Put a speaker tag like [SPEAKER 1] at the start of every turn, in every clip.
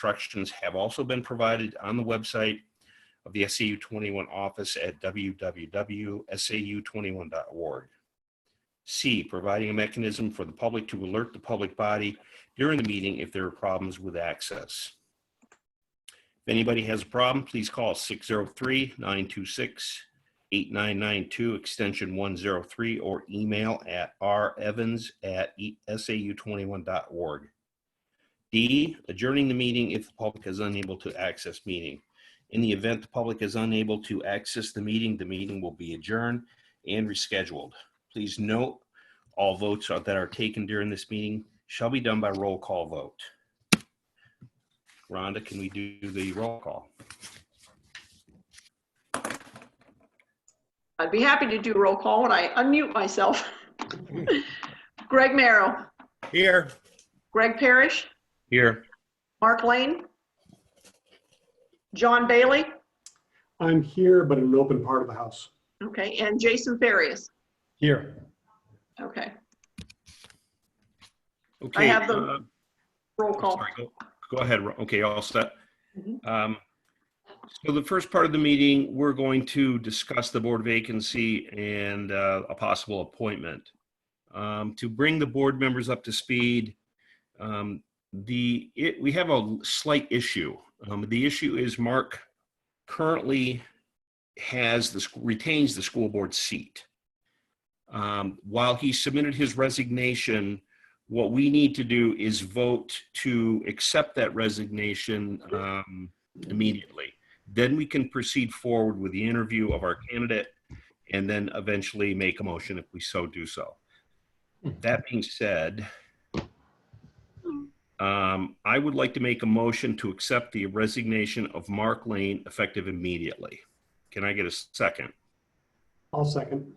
[SPEAKER 1] instructions have also been provided on the website of the SAU 21 office at www.sau21.org. C, providing a mechanism for the public to alert the public body during the meeting if there are problems with access. If anybody has a problem, please call 603-926-8992 extension 103 or email at revans@sau21.org. D, adjourning the meeting if the public is unable to access meeting. In the event the public is unable to access the meeting will be adjourned and rescheduled. Please note, all votes that are taken during this meeting shall be done by roll call vote. Rhonda, can we do the roll call?
[SPEAKER 2] I'd be happy to do roll call when I unmute myself. Greg Merrill.
[SPEAKER 1] Here.
[SPEAKER 2] Greg Parrish.
[SPEAKER 1] Here.
[SPEAKER 2] Mark Lane. John Bailey.
[SPEAKER 3] I'm here, but in an open part of the house.
[SPEAKER 2] Okay, and Jason Farias.
[SPEAKER 3] Here.
[SPEAKER 2] Okay.
[SPEAKER 1] Okay.
[SPEAKER 2] I have the roll call.
[SPEAKER 1] Sorry, go ahead. Okay, all set.
[SPEAKER 2] Mhm.
[SPEAKER 1] So the first part of the meeting, we're going to discuss the board vacancy and a possible appointment. To bring the board members up to speed, we have a slight issue. The issue is Mark currently retains the school board seat. While he submitted his resignation, what we need to do is vote to accept that resignation immediately. Then we can proceed forward with the interview of our candidate and then eventually make a motion if we so do so. That being said, I would like to make a motion to accept the resignation of Mark Lane effective immediately. Can I get a second?
[SPEAKER 3] I'll second.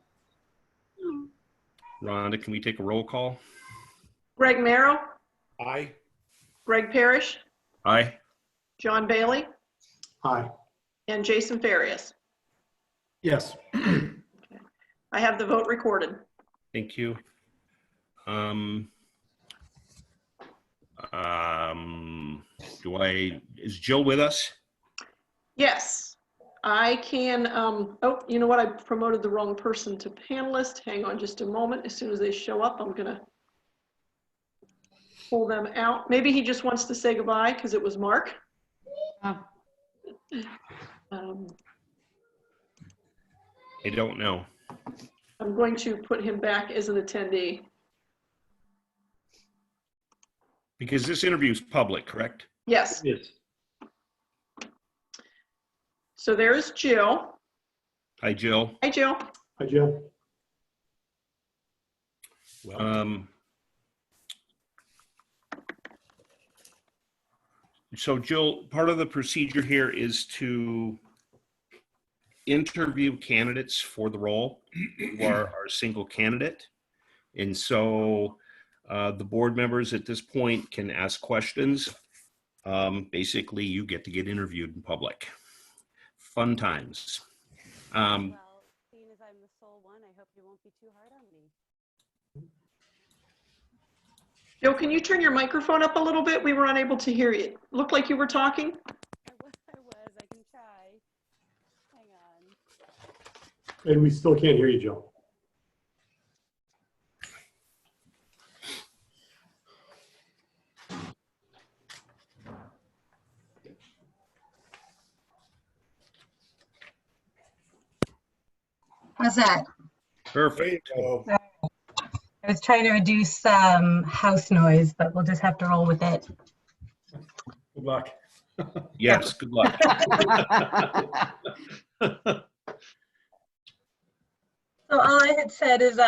[SPEAKER 1] Rhonda, can we take a roll call?
[SPEAKER 2] Greg Merrill.
[SPEAKER 3] Aye.
[SPEAKER 2] Greg Parrish.
[SPEAKER 1] Aye.
[SPEAKER 2] John Bailey.
[SPEAKER 3] Aye.
[SPEAKER 2] And Jason Farias.
[SPEAKER 3] Yes.
[SPEAKER 2] I have the vote recorded.
[SPEAKER 1] Thank you. Is Jill with us?
[SPEAKER 2] Yes, I can. Oh, you know what? I promoted the wrong person to panelist. Hang on just a moment. As soon as they show up, I'm going to pull them out. Maybe he just wants to say goodbye because it was Mark.
[SPEAKER 1] I don't know.
[SPEAKER 2] I'm going to put him back as an attendee.
[SPEAKER 1] Because this interview is public, correct?
[SPEAKER 2] Yes.
[SPEAKER 3] Yes.
[SPEAKER 2] So there's Jill.
[SPEAKER 1] Hi, Jill.
[SPEAKER 2] Hi, Jill.
[SPEAKER 3] Hi, Jill.
[SPEAKER 1] So Jill, part of the procedure here is to interview candidates for the role who are our single candidate. And so the board members at this point can ask questions. Basically, you get to get interviewed in public. Fun times.
[SPEAKER 4] Well, seeing as I'm the sole one, I hope you won't be too hard on me.
[SPEAKER 2] Jill, can you turn your microphone up a little bit? We were unable to hear you. Looked like you were talking.
[SPEAKER 4] I was, I can try. Hang on.
[SPEAKER 3] And we still can't hear you, Jill.
[SPEAKER 5] How's that?
[SPEAKER 1] Perfect.
[SPEAKER 5] I was trying to reduce house noise, but we'll just have to roll with it.
[SPEAKER 3] Good luck.
[SPEAKER 1] Yes, good luck.
[SPEAKER 5] So all I had said is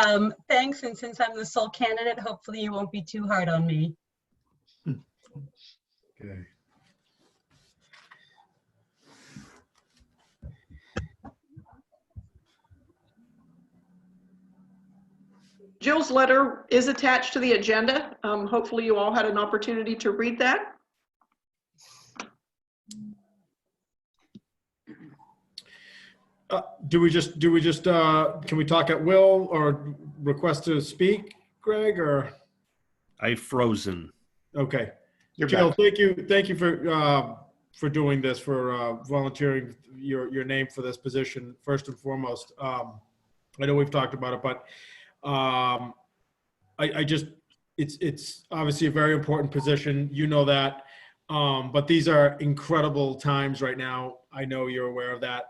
[SPEAKER 5] thanks, and since I'm the sole candidate, hopefully you won't be too hard on me.
[SPEAKER 3] Okay.
[SPEAKER 2] Jill's letter is attached to the agenda. Hopefully you all had an opportunity to read that.
[SPEAKER 3] Can we talk at will or request to speak, Greg, or?
[SPEAKER 1] I've frozen.
[SPEAKER 3] Okay.
[SPEAKER 6] You're
[SPEAKER 3] Jill,
[SPEAKER 6] back.
[SPEAKER 3] thank you for doing this, for volunteering your name for this position, first and foremost. I know we've talked about it, but I just, it's obviously a very important position. You know that. But these are incredible times right now. I know you're aware of that.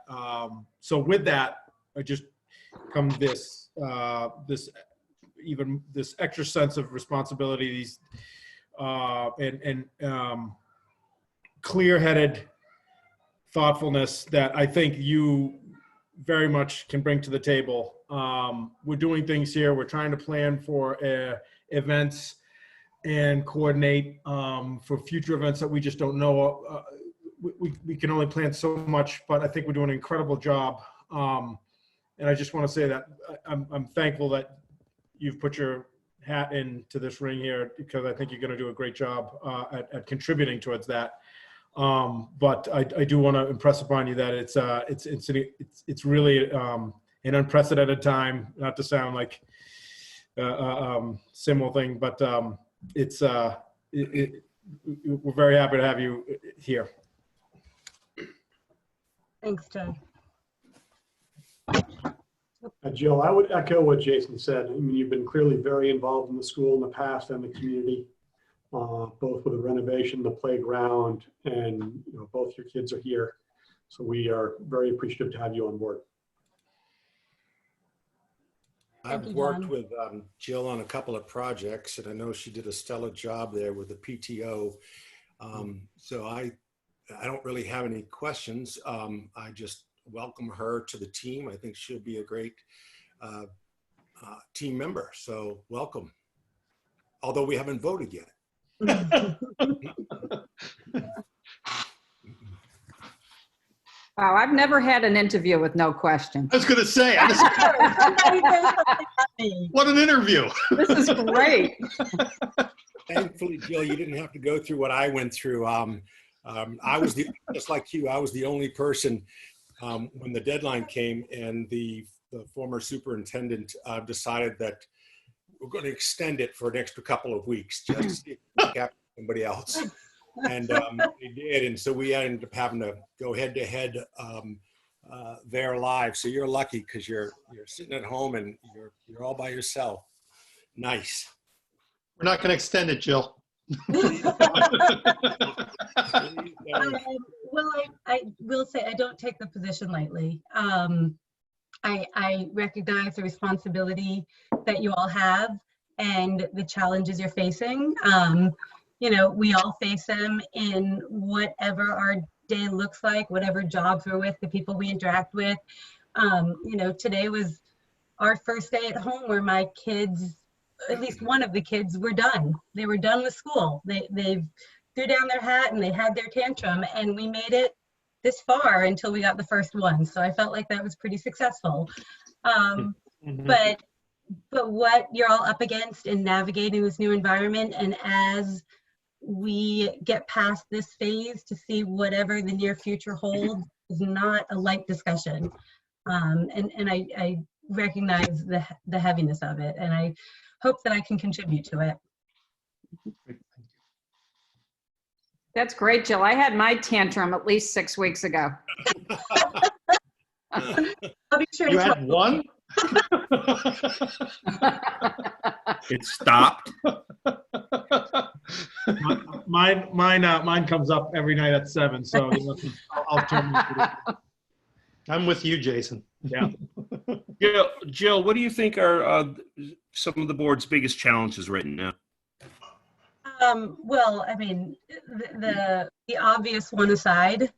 [SPEAKER 3] So with that, I just come this extra sense of responsibility, these and clear-headed thoughtfulness that I think you very much can bring to the table. We're doing things here. We're trying to plan for events and coordinate for future events that we just don't know. We can only plan so much, but I think we're doing an incredible job. And I just want to say that I'm thankful that you've put your hat into this ring here, because I think you're going to do a great job at contributing towards that. But I do want to impress upon you that it's really an unprecedented time. Not to sound like similar thing, but we're very happy to have you here.
[SPEAKER 5] Thanks, Joe.
[SPEAKER 7] Jill, I would echo what Jason said. I mean, you've been clearly very involved in the school in the past and the community, both with the renovation, the playground, and both your kids are here. So we are very appreciative to have you on board.
[SPEAKER 6] I've worked with Jill on a couple of projects, and I know she did a stellar job there with the PTO. So I don't really have any questions. I just welcome her to the team. I think she'll be a great team member. So welcome. Although we haven't voted yet.
[SPEAKER 8] Wow, I've never had an interview with no questions.
[SPEAKER 6] I was going to say, what an interview.
[SPEAKER 8] This is great.
[SPEAKER 6] Thankfully, Jill, you didn't have to go through what I went through. I was just like you, I was the only person when the deadline came and the former superintendent decided that we're going to extend it for an extra couple of weeks just to see if we can capture somebody else. And they did, and so we ended up having to go head to head there live. So you're lucky because you're sitting at home and you're all by yourself. Nice.
[SPEAKER 9] We're not going to extend it, Jill.
[SPEAKER 5] Well, I will say I don't take the position lightly. I recognize the responsibility that you all have and the challenges you're facing. We all face them in whatever our day looks like, whatever jobs we're with, the people we interact with. Today was our first day at home where my kids, at least one of the kids, were done. They were done with school. They threw down their hat and they had their tantrum, and we made it this far until we got the first one. So I felt like that was pretty successful. But what you're all up against in navigating this new environment, and as we get past this phase to see whatever the near future holds, is not a light discussion. And I recognize the heaviness of it, and I hope that I can contribute to it.
[SPEAKER 8] That's great, Jill. I had my tantrum at least 6 weeks ago.
[SPEAKER 5] I'll be sure
[SPEAKER 9] You
[SPEAKER 5] to
[SPEAKER 9] had one?
[SPEAKER 1] It stopped.
[SPEAKER 3] Mine comes up every night at 7, so I'll turn.
[SPEAKER 9] I'm with you, Jason.
[SPEAKER 3] Yeah.
[SPEAKER 1] Jill, what do you think are some of the board's biggest challenges right now?
[SPEAKER 5] Well, I mean, the obvious one aside,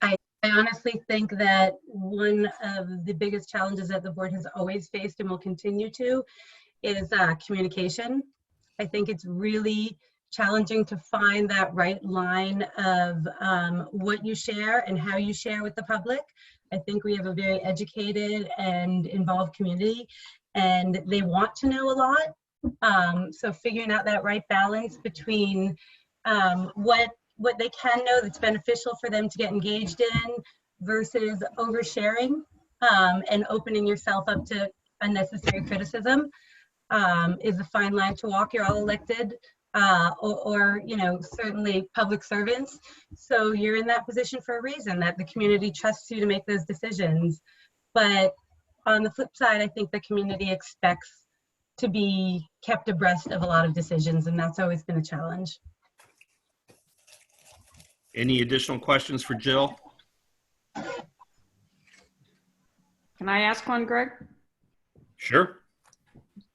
[SPEAKER 5] I honestly think that one of the biggest challenges that the board has always faced and will continue to is communication. I think it's really challenging to find that right line of what you share and how you share with the public. I think we have a very educated and involved community, and they want to know a lot. So figuring out that right balance between what they can know that's beneficial for them to get engaged in versus oversharing and opening yourself up to unnecessary criticism is a fine line to walk. You're all elected or, you know, certainly public servants. So you're in that position for a reason, that the community trusts you to make those decisions. But on the flip side, I think the community expects to be kept abreast of a lot of decisions, and that's always been a challenge.
[SPEAKER 1] Any additional questions for Jill?
[SPEAKER 8] Can I ask one, Greg?
[SPEAKER 1] Sure.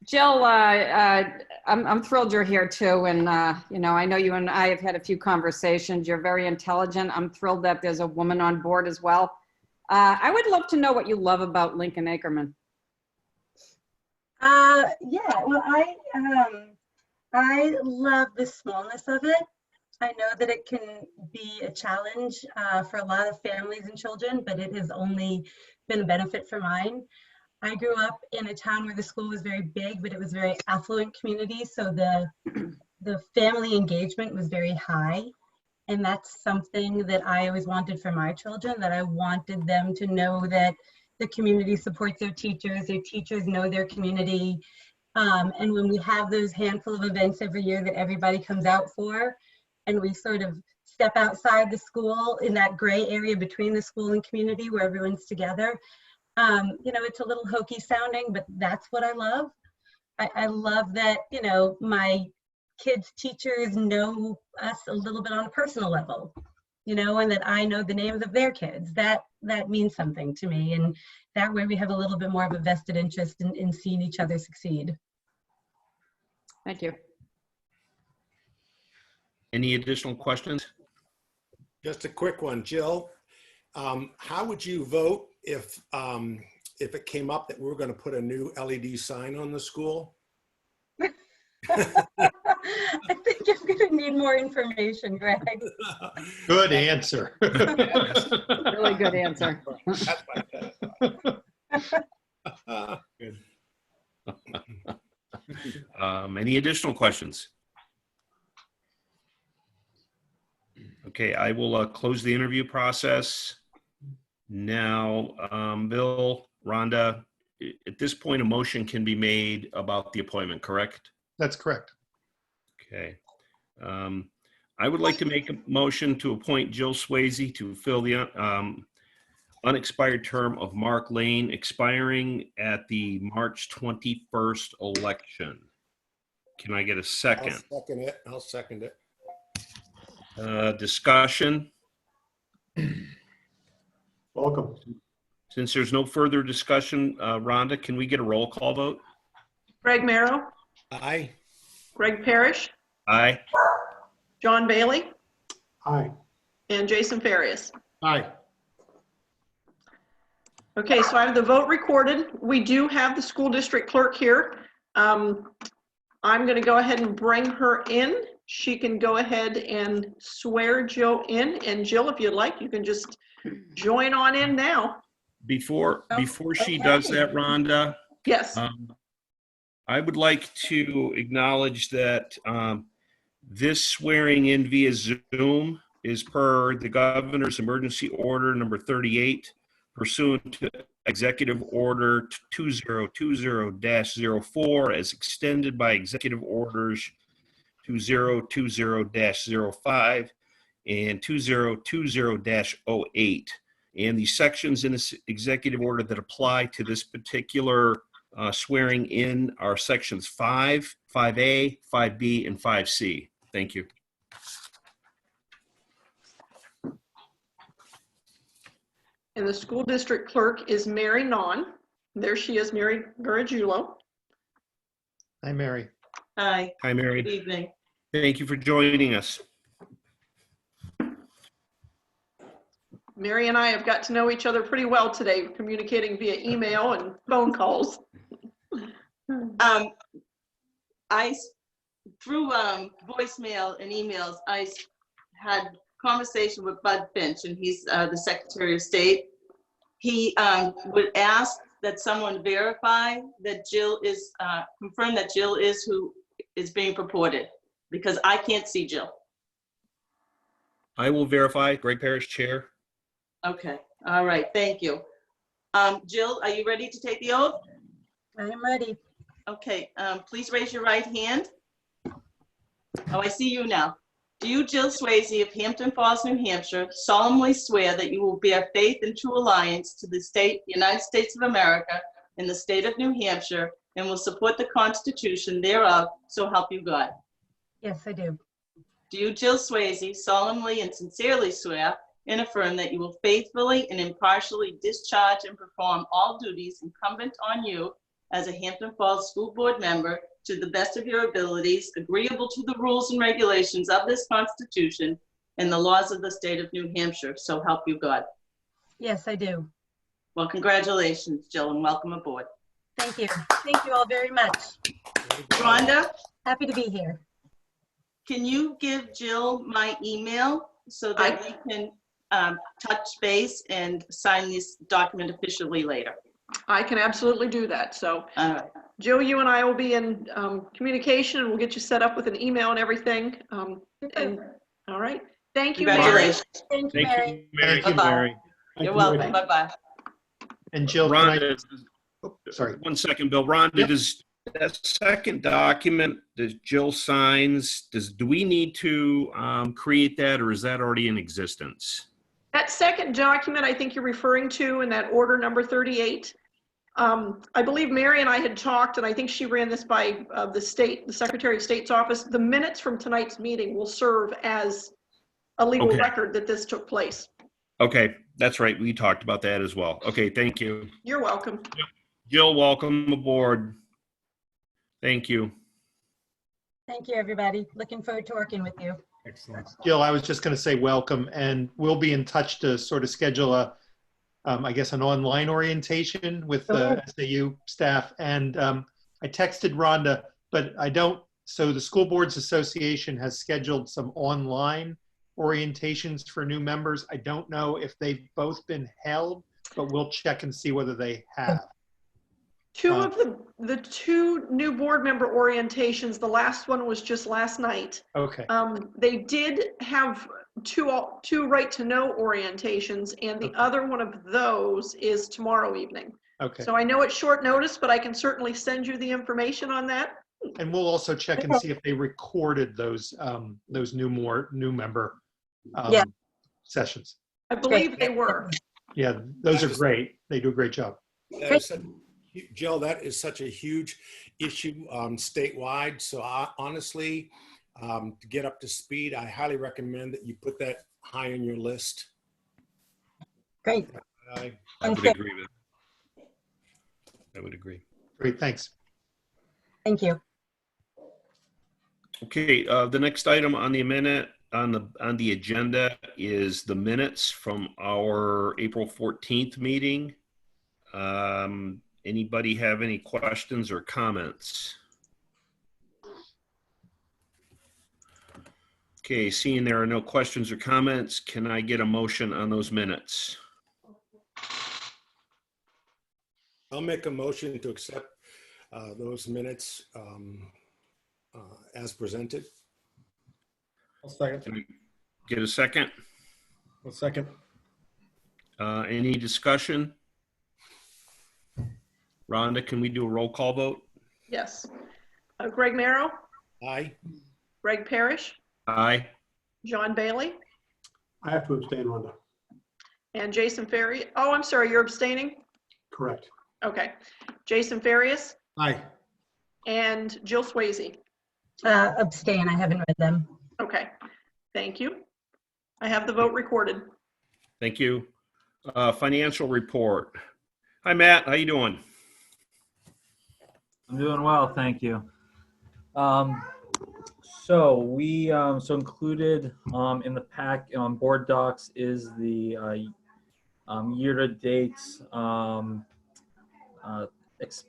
[SPEAKER 8] Jill, I'm thrilled you're here too. And, you know, I know you and I have had a few conversations. You're very intelligent. I'm thrilled that there's a woman on board as well. I would love to know what you love about Lincoln Ackerman.
[SPEAKER 5] Yeah, well, I love the smallness of it. I know that it can be a challenge for a lot of families and children, but it has only been a benefit for mine. I grew up in a town where the school was very big, but it was a very affluent community. So the family engagement was very high. And that's something that I always wanted for my children, that I wanted them to know that the community supports their teachers know their community. And when we have those handful of events every year that everybody comes out for, and we sort of step outside the school in that gray area between the school and community where everyone's together, you know, it's a little hokey sounding, but that's what I love. I love that, you know, my kids' teachers know us a little bit on a personal level, you know, and that I know the names of their kids. That means something to me. And that way we have a little bit more of a vested interest in seeing each other succeed.
[SPEAKER 8] Thank you.
[SPEAKER 1] Any additional questions?
[SPEAKER 6] Just a quick one, Jill. How would you vote if it came up that we were going to put a new LED sign on the school?
[SPEAKER 5] I think I'm going to need more information, Greg.
[SPEAKER 9] Good answer.
[SPEAKER 8] Really good answer.
[SPEAKER 6] Good.
[SPEAKER 1] Any additional questions? Okay, I will close the interview process. Now, Bill, Rhonda, at this point, a motion can be made about the appointment, correct?
[SPEAKER 9] That's correct.
[SPEAKER 1] Okay. I would like to make a motion to appoint Jill Swayze to fill the unexpired term of Mark Lane, expiring at the March 21st election. Can I get a second?
[SPEAKER 6] I'll second it.
[SPEAKER 1] Discussion.
[SPEAKER 7] Welcome.
[SPEAKER 1] Since there's no further discussion, Rhonda, can we get a roll call vote?
[SPEAKER 2] Greg Marrow,
[SPEAKER 6] Aye.
[SPEAKER 2] Greg Parrish,
[SPEAKER 1] Aye.
[SPEAKER 2] John Bailey,
[SPEAKER 7] Aye.
[SPEAKER 2] and Jason Farias.
[SPEAKER 3] Aye.
[SPEAKER 2] Okay, so I have the vote recorded. We do have the school district clerk here. I'm going to go ahead and bring her in. She can go ahead and swear Jill in. And Jill, if you'd like, you can just join on in now.
[SPEAKER 1] Before she
[SPEAKER 5] okay.
[SPEAKER 1] does that, Rhonda,
[SPEAKER 2] Yes.
[SPEAKER 1] I would like to acknowledge that this swearing in via Zoom is per the governor's emergency order number 38, pursuant to Executive Order 2020-04, as extended by Executive Orders 2020-05 and 2020-08. And the sections in this executive order that apply to this particular swearing in are sections 5, 5A, 5B, and 5C. Thank you.
[SPEAKER 2] And the school district clerk is Mary Non. There she is, Mary Garagiulo.
[SPEAKER 9] Hi, Mary.
[SPEAKER 10] Hi,
[SPEAKER 1] Hi, Mary.
[SPEAKER 10] good evening.
[SPEAKER 1] Thank you for joining us.
[SPEAKER 2] Mary and I have got to know each other pretty well today, communicating via email and phone calls.
[SPEAKER 10] Through voicemail and emails, I had conversation with Bud Finch, and he's the Secretary of State. He would ask that someone verify that Jill is, confirm that Jill is who is being purported, because I can't see Jill.
[SPEAKER 1] I will verify. Greg Parrish, Chair.
[SPEAKER 10] Okay, all right, thank you. Jill, are you ready to take the oath?
[SPEAKER 5] I am ready.
[SPEAKER 10] Okay, please raise your right hand. Oh, I see you now. Do you, Jill Swayze of Hampton Falls, New Hampshire, solemnly swear that you will bear faith and true allegiance to the United States of America and the state of New Hampshire, and will support the Constitution thereof, so help you God?
[SPEAKER 5] Yes, I do.
[SPEAKER 10] Do you, Jill Swayze, solemnly and sincerely swear and affirm that you will faithfully and impartially discharge and perform all duties incumbent on you as a Hampton Falls School Board member to the best of your abilities, agreeable to the rules and regulations of this Constitution and the laws of the state of New Hampshire, so help you God?
[SPEAKER 5] Yes, I do.
[SPEAKER 10] Well, congratulations, Jill, and welcome aboard.
[SPEAKER 5] Thank you. Thank you all very much.
[SPEAKER 10] Rhonda,
[SPEAKER 5] Happy to be here.
[SPEAKER 10] can you give Jill my email so that we can touch base and sign this document officially later?
[SPEAKER 2] I can absolutely do that. So
[SPEAKER 10] All right.
[SPEAKER 2] Jill, you and I will be in communication, and we'll get you set up with an email and everything. And all right. Thank you, Mary.
[SPEAKER 10] Congratulations.
[SPEAKER 5] Thank you,
[SPEAKER 1] Thank
[SPEAKER 5] Mary.
[SPEAKER 1] you, Mary.
[SPEAKER 9] Thank you,
[SPEAKER 10] Bye-bye.
[SPEAKER 9] Mary.
[SPEAKER 7] Thank
[SPEAKER 10] You're
[SPEAKER 7] you,
[SPEAKER 10] welcome.
[SPEAKER 7] Mary.
[SPEAKER 10] Bye-bye.
[SPEAKER 9] And Jill, can I,
[SPEAKER 1] Rhonda,
[SPEAKER 9] oh, sorry.
[SPEAKER 1] 1 second, Bill. Rhonda,
[SPEAKER 9] Yep.
[SPEAKER 1] does that second document that Jill signs, do we need to create that, or is that already in existence?
[SPEAKER 2] That second document I think you're referring to in that order number 38. I believe Mary and I had talked, and I think she ran this by the Secretary of State's office. The minutes from tonight's meeting will serve as a legal
[SPEAKER 1] Okay.
[SPEAKER 2] record that this took place.
[SPEAKER 1] Okay, that's right. We talked about that as well. Okay, thank you.
[SPEAKER 2] You're welcome.
[SPEAKER 1] Jill, welcome aboard. Thank you.
[SPEAKER 5] Thank you, everybody. Looking forward to working with you.
[SPEAKER 3] Excellent.
[SPEAKER 9] Jill, I was just going to say welcome, and we'll be in touch to sort of schedule a, I guess, an online orientation with the SAU staff. And I texted Rhonda, but I don't, so the School Boards Association has scheduled some online orientations for new members. I don't know if they've both been held, but we'll check and see whether they have.
[SPEAKER 2] Two of the two new board member orientations, the last one was just last night.
[SPEAKER 9] Okay.
[SPEAKER 2] They did have two right to know orientations, and the
[SPEAKER 9] Okay.
[SPEAKER 2] other one of those is tomorrow evening.
[SPEAKER 9] Okay.
[SPEAKER 2] So I know it's short notice, but I can certainly send you the information on that.
[SPEAKER 9] And we'll also check and see if they recorded those new member
[SPEAKER 5] Yeah.
[SPEAKER 9] sessions.
[SPEAKER 2] I believe they were.
[SPEAKER 9] Yeah, those are great. They do a great job.
[SPEAKER 6] That is Jill, that is such a huge issue statewide. So honestly, to get up to speed, I highly recommend that you put that high on your list.
[SPEAKER 5] Great.
[SPEAKER 1] I
[SPEAKER 5] And
[SPEAKER 1] would
[SPEAKER 5] fair.
[SPEAKER 1] agree with I would agree.
[SPEAKER 9] Great, thanks.
[SPEAKER 5] Thank you.
[SPEAKER 1] Okay, the next item on the minute on the agenda is the minutes from our April 14th meeting. Anybody have any questions or comments? Okay, seeing there are no questions or comments, can I get a motion on those minutes?
[SPEAKER 6] I'll make a motion to accept those minutes as presented.
[SPEAKER 3] I'll second.
[SPEAKER 1] Can I get a second?
[SPEAKER 3] I'll second.
[SPEAKER 1] Any discussion? Rhonda, can we do a roll call vote?
[SPEAKER 2] Yes. Greg Merrow,
[SPEAKER 6] Aye.
[SPEAKER 2] Greg Parrish,
[SPEAKER 1] Aye.
[SPEAKER 2] John Bailey,
[SPEAKER 7] I have to abstain, Rhonda.
[SPEAKER 2] and Jason Ferry. Oh, I'm sorry, you're abstaining?
[SPEAKER 7] Correct.
[SPEAKER 2] Okay. Jason Farias
[SPEAKER 3] Aye.
[SPEAKER 2] and Jill Swayze.
[SPEAKER 5] Abstain. I haven't read them.
[SPEAKER 2] Okay, thank you. I have the vote recorded.
[SPEAKER 1] Thank you. Financial report. Hi, Matt. How you doing?
[SPEAKER 11] I'm doing well, thank you. So we so included in the pack on board docs is the year-to-date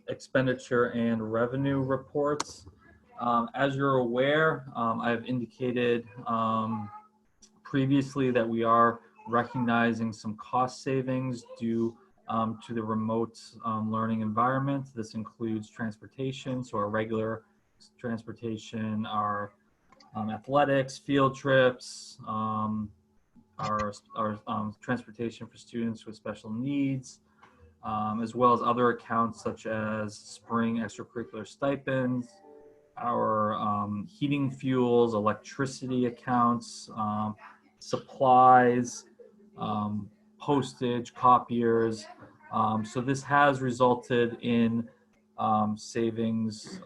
[SPEAKER 11] expenditure and revenue reports. As you're aware, I've indicated previously that we are recognizing some cost savings due to the remote learning environment. This includes transportation, so our regular transportation, our athletics, field trips, our transportation for students with special needs, as well as other accounts such as spring extracurricular stipends, our heating fuels, electricity accounts, supplies, postage, copiers. So this has resulted in savings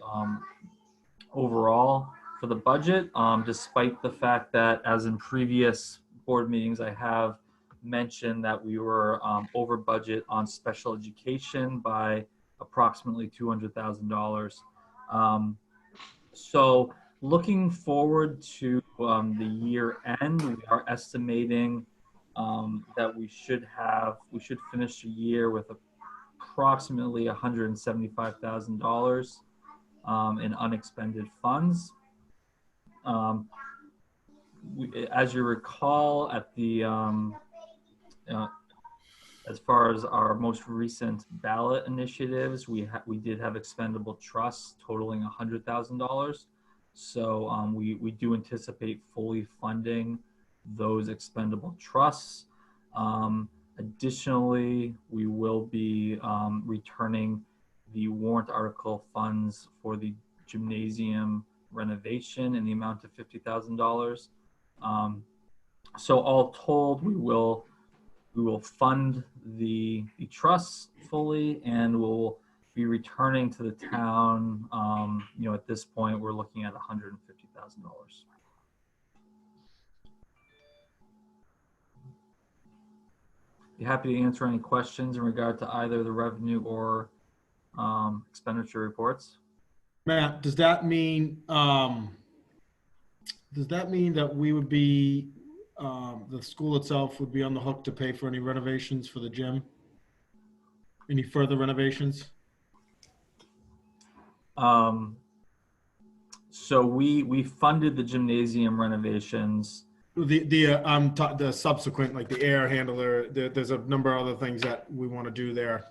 [SPEAKER 11] overall for the budget, despite the fact that, as in previous board meetings, I have mentioned that we were over budget on special education by approximately $200,000. So looking forward to the year end, we are estimating that we should finish the year with approximately $175,000 in unexpended funds. As you recall, at the as far as our most recent ballot initiatives, we did have expendable trusts totaling $100,000. So we do anticipate fully funding those expendable trusts. Additionally, we will be returning the warrant article funds for the gymnasium renovation in the amount of $50,000. So all told, we will fund the trusts fully, and we'll be returning to the town. At this point, we're looking at $150,000. Be happy to answer any questions in regard to either the revenue or expenditure reports.
[SPEAKER 3] Matt, does that mean that we would be, the school itself would be on the hook to pay for any renovations for the gym? Any further renovations?
[SPEAKER 11] So we funded the gymnasium renovations.
[SPEAKER 3] The subsequent, like the air handler, there's a number of other things that we want to do there.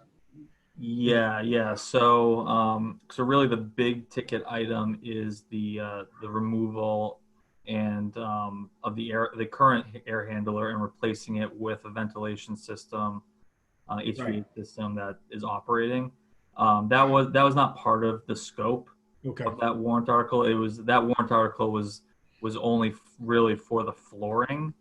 [SPEAKER 11] Yeah. So really the big ticket item is the removal and of the current air handler and replacing it with a ventilation system, HVAC system that is operating. That was not part of the scope of that warrant article. That warrant article was only really for the flooring.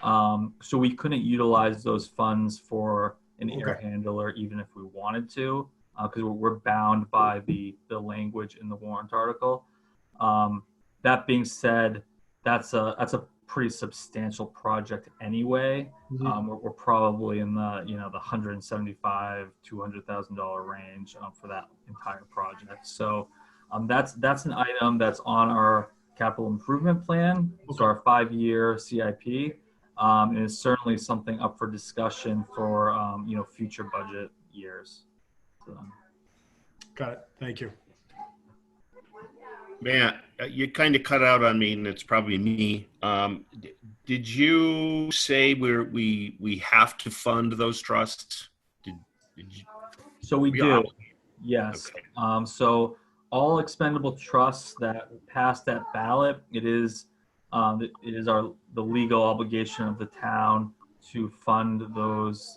[SPEAKER 11] So we couldn't utilize those funds for an air handler even if we wanted to, because we're bound by the language in the warrant article. That being said, that's a pretty substantial project anyway. We're probably in the the $175,000-$200,000 range for that entire project. So that's an item that's on our capital improvement plan. So our 5-year CIP. And it's certainly something up for discussion for future budget years. So.
[SPEAKER 3] Got it. Thank you.
[SPEAKER 1] Matt, you kind of cut out on me, and it's probably me. Did you say we have to fund those trusts? Did you?
[SPEAKER 11] So we do. Yes.
[SPEAKER 1] Okay.
[SPEAKER 11] So all expendable trusts that pass that ballot, it is the legal obligation of the town to fund those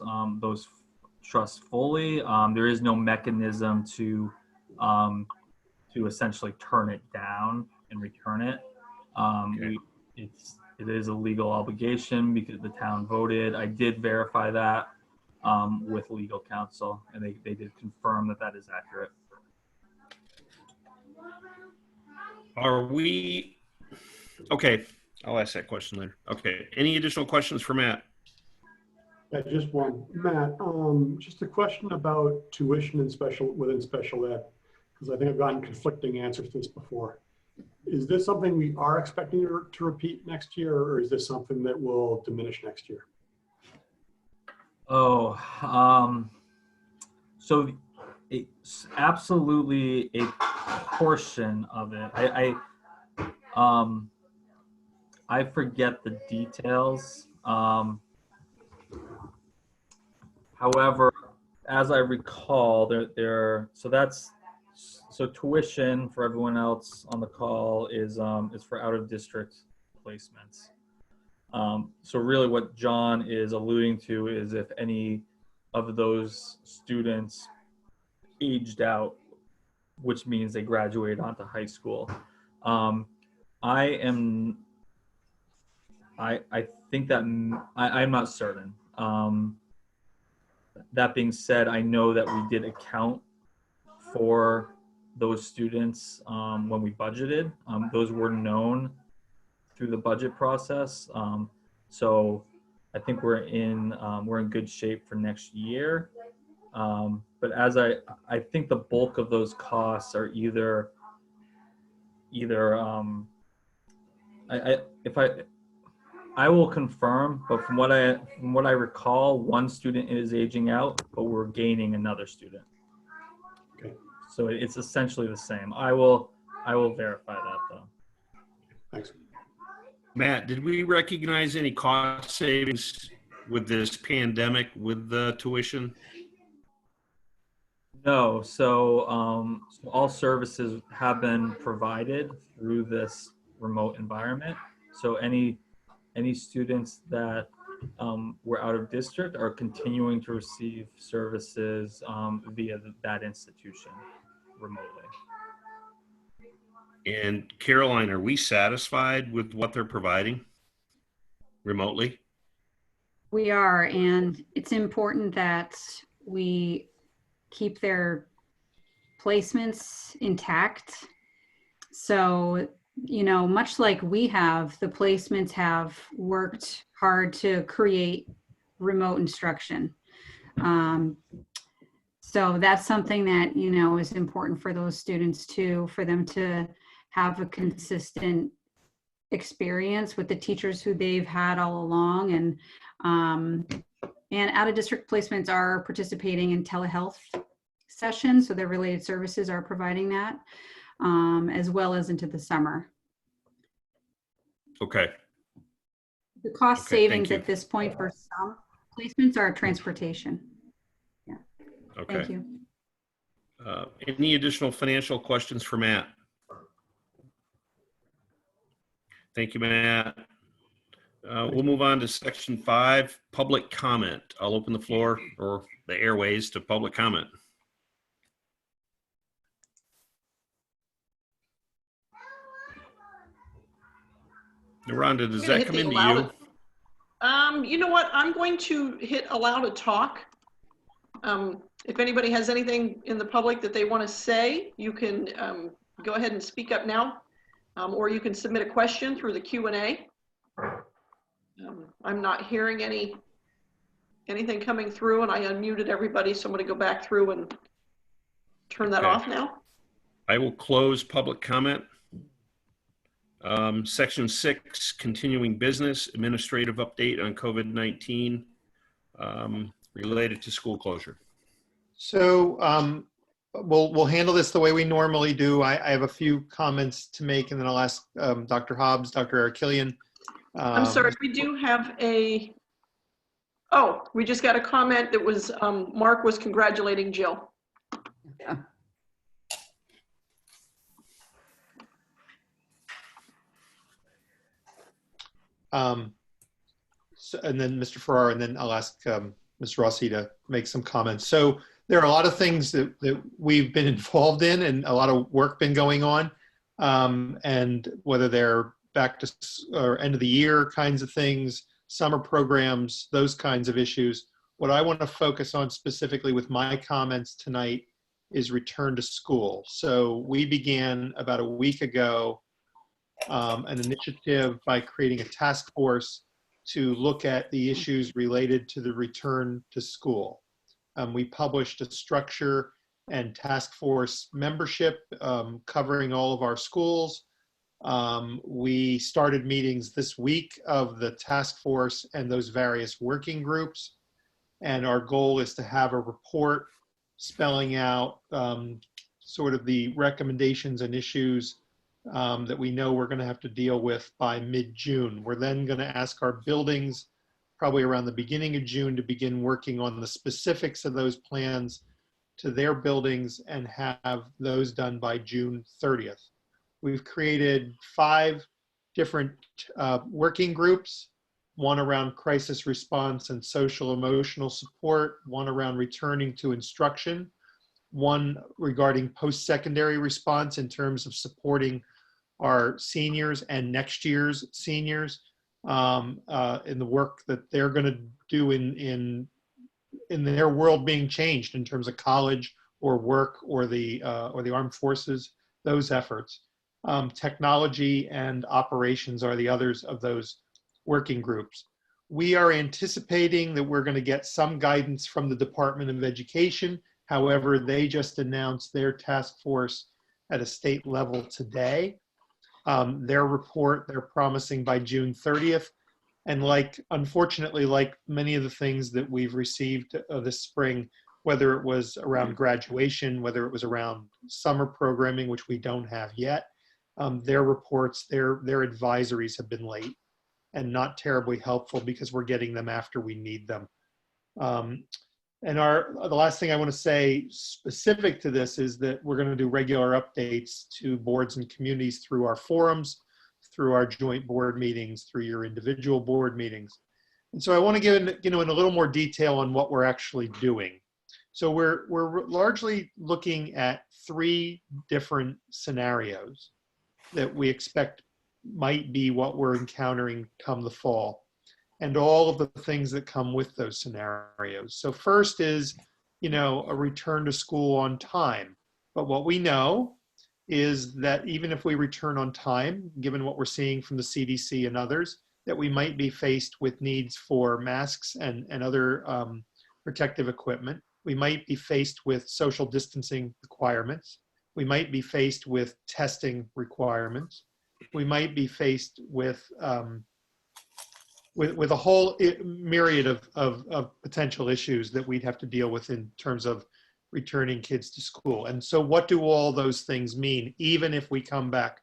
[SPEAKER 11] trusts fully. There is no mechanism to essentially turn it down and return it. It is a legal obligation because the town voted. I did verify that with legal counsel, and they did confirm that is accurate.
[SPEAKER 1] Are we? Okay, I'll ask that question later. Okay, any additional questions for Matt?
[SPEAKER 7] Yeah, just one. Matt, just a question about tuition and within special ed, because I think I've gotten conflicting answers to this before. Is this something we are expecting to repeat next year, or is this something that will diminish next year?
[SPEAKER 11] So it's absolutely a portion of it. I forget the details. However, as I recall, so tuition for everyone else on the call is for out of district placements. So really what John is alluding to is if any of those students aged out which means they graduate onto high school. I think that I'm not certain. That being said, I know that we did account for those students when we budgeted. Those were known through the budget process. So I think we're in good shape for next year. But as I think the bulk of those costs are either I will confirm, but from what I recall, one student is aging out, but we're gaining another student.
[SPEAKER 7] Okay.
[SPEAKER 11] So it's essentially the same. I will verify that though.
[SPEAKER 7] Thanks.
[SPEAKER 1] Matt, did we recognize any cost savings with this pandemic with the tuition?
[SPEAKER 11] No, so all services have been provided through this remote environment. So any students that were out of district are continuing to receive services via that institution remotely.
[SPEAKER 1] And Caroline, are we satisfied with what they're providing remotely?
[SPEAKER 12] We are, and it's important that we keep their placements intact. So, you know, much like we have, the placements have worked hard to create remote instruction. So that's something that, you know, is important for those students too, for them to have a consistent experience with the teachers who they've had all along. And out of district placements are participating in telehealth sessions. So their related services are providing that, as well as into the summer.
[SPEAKER 1] Okay.
[SPEAKER 12] The cost
[SPEAKER 1] Okay,
[SPEAKER 12] savings
[SPEAKER 1] thank you.
[SPEAKER 12] at this point for some placements are transportation. Yeah.
[SPEAKER 1] Okay.
[SPEAKER 12] Thank you.
[SPEAKER 1] Any additional financial questions for Matt? Thank you, Matt. We'll move on to section 5, public comment. I'll open the floor or the airways to public comment. Rhonda, does that come into you?
[SPEAKER 2] You know what? I'm going to hit allow to talk. If anybody has anything in the public that they want to say, you can go ahead and speak up now, or you can submit a question through the Q&A. I'm not hearing anything coming through, and I unmuted everybody, so I'm going to go back through and turn that off now.
[SPEAKER 1] I will close public comment. Section 6, continuing business, administrative update on COVID-19 related to school closure.
[SPEAKER 9] So we'll handle this the way we normally do. I have a few comments to make, and then I'll ask Dr. Hobbs, Dr. Arkilian.
[SPEAKER 2] I'm sorry, we do have we just got a comment that was, Mark was congratulating Jill.
[SPEAKER 8] Yeah.
[SPEAKER 9] So, and then Mr. Farrar, and then I'll ask Ms. Rossi to make some comments. So there are a lot of things that we've been involved in, and a lot of work been going on, and whether they're back to or end of the year kinds of things, summer programs, those kinds of issues. What I want to focus on specifically with my comments tonight is return to school. So we began about a week ago an initiative by creating a task force to look at the issues related to the return to school. We published a structure and task force membership covering all of our schools. We started meetings this week of the task force and those various working groups. And our goal is to have a report spelling out sort of the recommendations and issues that we know we're going to have to deal with by mid-June. We're then going to ask our buildings probably around the beginning of June to begin working on the specifics of those plans to their buildings and have those done by June 30th. We've created 5 different working groups, one around crisis response and social emotional support, one around returning to instruction, one regarding post-secondary response in terms of supporting our seniors and next year's seniors in the work that they're going to do in their world being changed in terms of college or work or the armed forces, those efforts. Technology and operations are the others of those working groups. We are anticipating that we're going to get some guidance from the Department of Education. However, they just announced their task force at a state level today. Their report, they're promising by June 30th. And unfortunately, like many of the things that we've received this spring, whether it was around graduation, whether it was around summer programming, which we don't have yet, their reports, their advisories have been late and not terribly helpful because we're getting them after we need them. And the last thing I want to say specific to this is that we're going to do regular updates to boards and communities through our forums, through our joint board meetings, through your individual board meetings. And so I want to get in a little more detail on what we're actually doing. So we're largely looking at 3 different scenarios that we expect might be what we're encountering come the fall, and all of the things that come with those scenarios. So first is, a return to school on time. But what we know is that even if we return on time, given what we're seeing from the CDC and others, that we might be faced with needs for masks and other protective equipment. We might be faced with social distancing requirements. We might be faced with testing requirements. We might be faced with a whole myriad of potential issues that we'd have to deal with in terms of returning kids to school. And so what do all those things mean, even if we come back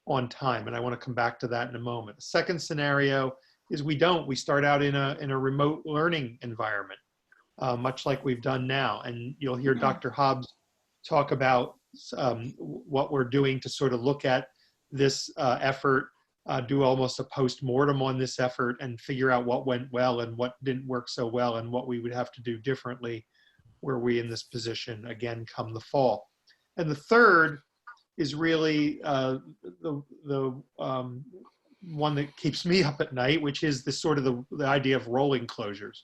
[SPEAKER 9] on time? And I want to come back to that in a moment. The second scenario is we start out in a remote learning environment, much like we've done now. And you'll hear Dr. Hobbs talk about what we're doing to sort of look at this effort, do almost a post-mortem on this effort and figure out what went well and what didn't work so well and what we would have to do differently were we in this position again come the fall. And the third is really the one that keeps me up at night, which is this sort of the idea of rolling closures,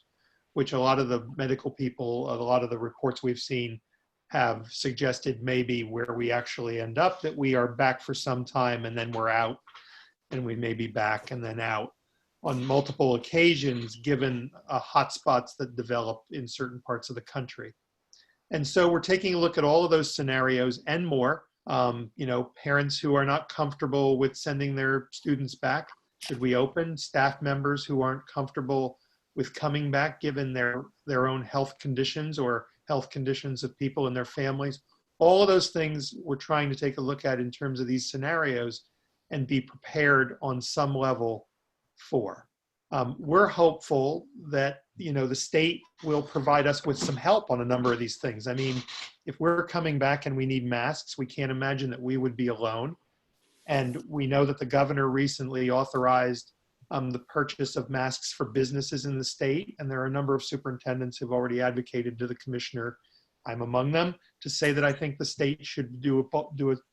[SPEAKER 9] which a lot of the medical people, a lot of the reports we've seen have suggested maybe where we actually end up, that we are back for some time and then we're out, and we may be back and then out on multiple occasions, given hotspots that develop in certain parts of the country. And so we're taking a look at all of those scenarios and more. Parents who are not comfortable with sending their students back, should we open? Staff members who aren't comfortable with coming back given their own health conditions or health conditions of people and their families. All of those things we're trying to take a look at in terms of these scenarios and be prepared on some level for. We're hopeful that the state will provide us with some help on a number of these things. I mean, if we're coming back and we need masks, we can't imagine that we would be alone. And we know that the governor recently authorized the purchase of masks for businesses in the state. And there are a number of superintendents who've already advocated to the commissioner, I'm among them, to say that I think the state should do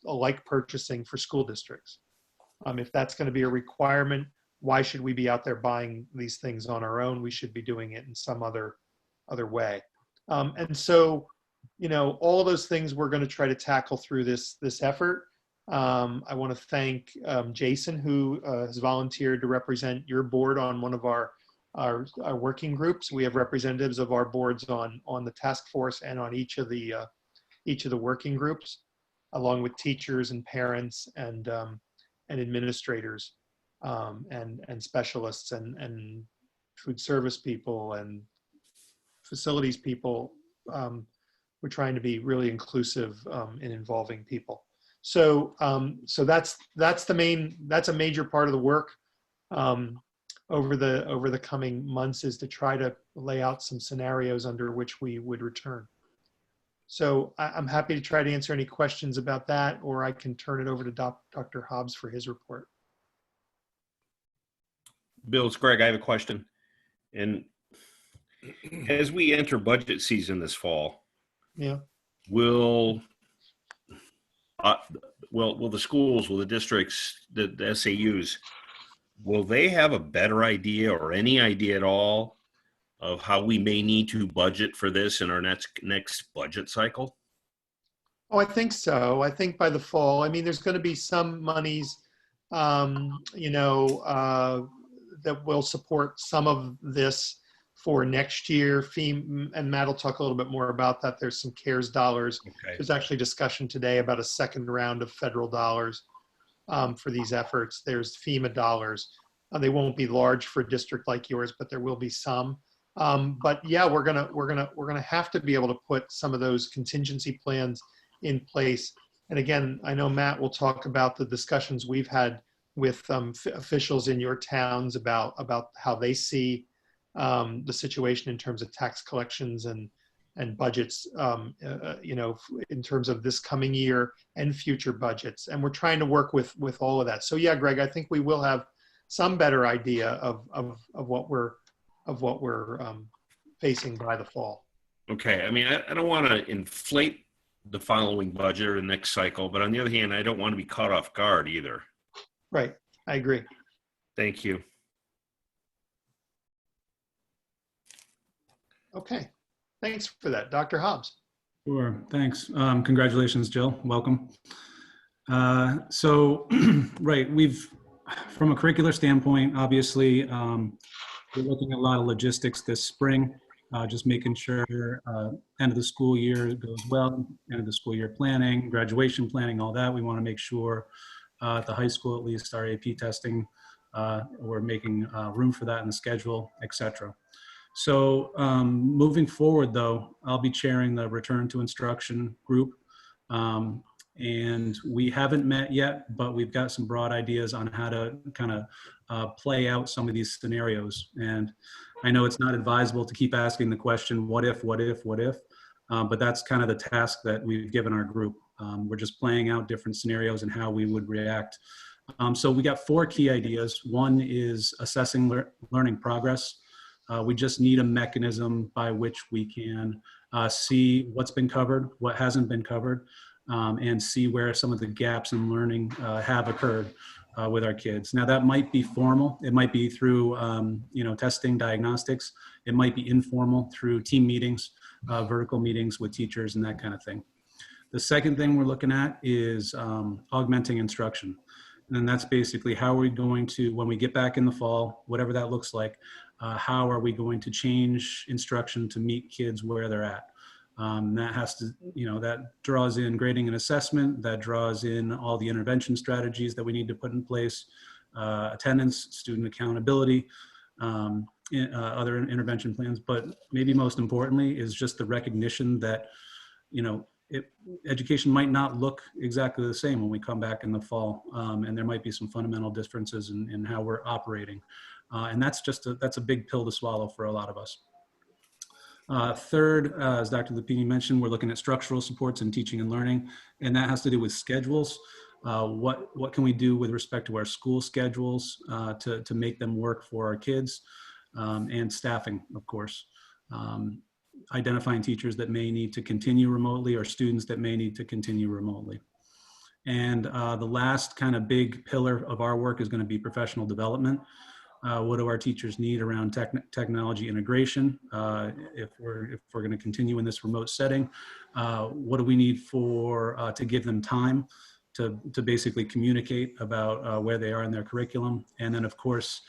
[SPEAKER 9] a like purchasing for school districts. If that's going to be a requirement, why should we be out there buying these things on our own? We should be doing it in some other way. And so, all of those things we're going to try to tackle through this effort. I want to thank Jason, who has volunteered to represent your board on one of our working groups. We have representatives of our boards on the task force and on each of the working groups, along with teachers and parents and administrators and specialists and food service people and facilities people. We're trying to be really inclusive in involving people. So that's a major part of the work over the coming months, is to try to lay out some scenarios under which we would return. So I'm happy to try to answer any questions about that, or I can turn it over to Dr. Hobbs for his report.
[SPEAKER 1] Bill, it's Greg. I have a question. And as we enter budget season this fall,
[SPEAKER 9] yeah,
[SPEAKER 1] will uh, will the schools, will the districts, the SAUs, will they have a better idea or any idea at all of how we may need to budget for this in our next budget cycle?
[SPEAKER 9] Oh, I think so. I think by the fall, I mean, there's going to be some monies, you know, that will support some of this for next year. And Matt will talk a little bit more about that. There's some CARES dollars.
[SPEAKER 1] Okay.
[SPEAKER 9] There's actually discussion today about a second round of federal dollars for these efforts. There's FEMA dollars. They won't be large for a district like yours, but there will be some. But yeah, we're gonna have to be able to put some of those contingency plans in place. And again, I know Matt will talk about the discussions we've had with officials in your towns about how they see the situation in terms of tax collections and budgets, you know, in terms of this coming year and future budgets. And we're trying to work with all of that. So yeah, Greg, I think we will have some better idea of what we're facing by the fall.
[SPEAKER 1] Okay. I mean, I don't want to inflate the following budget or the next cycle, but on the other hand, I don't want to be caught off guard either.
[SPEAKER 9] Right. I agree.
[SPEAKER 1] Thank you.
[SPEAKER 9] Okay. Thanks for that. Dr. Hobbs.
[SPEAKER 13] Sure, thanks. Congratulations, Jill, welcome. So, right, from a curricular standpoint, obviously, we're looking at a lot of logistics this spring, just making sure end of the school year goes well, end of the school year planning, graduation planning, all that. We want to make sure at the high school, at least, our AP testing, we're making room for that in the schedule, etc. So moving forward, though, I'll be chairing the Return to Instruction group. And we haven't met yet, but we've got some broad ideas on how to kind of play out some of these scenarios. And I know it's not advisable to keep asking the question, what if, what if, what if? But that's kind of the task that we've given our group. We're just playing out different scenarios and how we would react. So we got 4 key ideas. One is assessing learning progress. We just need a mechanism by which we can see what's been covered, what hasn't been covered, and see where some of the gaps in learning have occurred with our kids. Now that might be formal. It might be through you know, testing, diagnostics. It might be informal through team meetings, vertical meetings with teachers and that kind of thing. The second thing we're looking at is augmenting instruction. And then that's basically how are we going to, when we get back in the fall, whatever that looks like, how are we going to change instruction to meet kids where they're at? That has to, you know, that draws in grading and assessment, that draws in all the intervention strategies that we need to put in place, attendance, student accountability, other intervention plans, but maybe most importantly is just the recognition that, you know, education might not look exactly the same when we come back in the fall, and there might be some fundamental differences in how we're operating. And that's a big pill to swallow for a lot of us. Third, as Dr. Lupini mentioned, we're looking at structural supports in teaching and learning, and that has to do with schedules. What can we do with respect to our school schedules to make them work for our kids, and staffing, of course. Identifying teachers that may need to continue remotely or students that may need to continue remotely. And the last kind of big pillar of our work is going to be professional development. What do our teachers need around technology integration? If we're going to continue in this remote setting, what do we need to give them time to basically communicate about where they are in their curriculum? And then of course,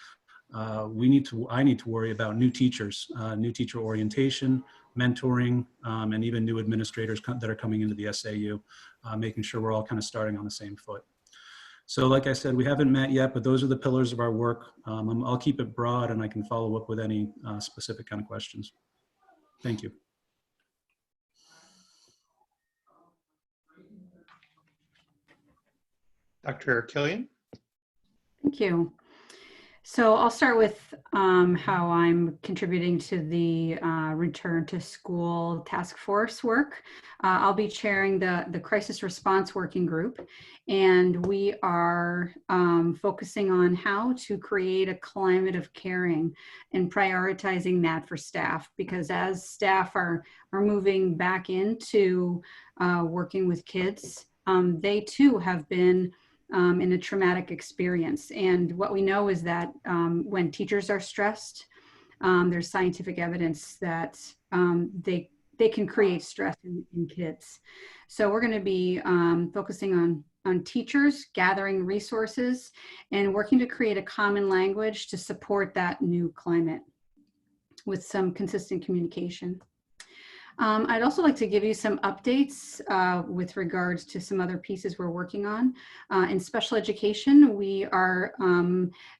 [SPEAKER 13] I need to worry about new teachers, new teacher orientation, mentoring, and even new administrators that are coming into the SAU, making sure we're all kind of starting on the same foot. So like I said, we haven't met yet, but those are the pillars of our work. I'll keep it broad and I can follow up with any specific kind of questions. Thank you.
[SPEAKER 9] Dr. Killian.
[SPEAKER 12] Thank you. So I'll start with how I'm contributing to the return to school task force work. I'll be chairing the crisis response working group, and we are focusing on how to create a climate of caring and prioritizing that for staff, because as staff are moving back into working with kids, they too have been in a traumatic experience. And what we know is that when teachers are stressed, there's scientific evidence that they can create stress in kids. So we're going to be focusing on teachers, gathering resources, and working to create a common language to support that new climate with some consistent communication. I'd also like to give you some updates with regards to some other pieces we're working on. In special education, we are,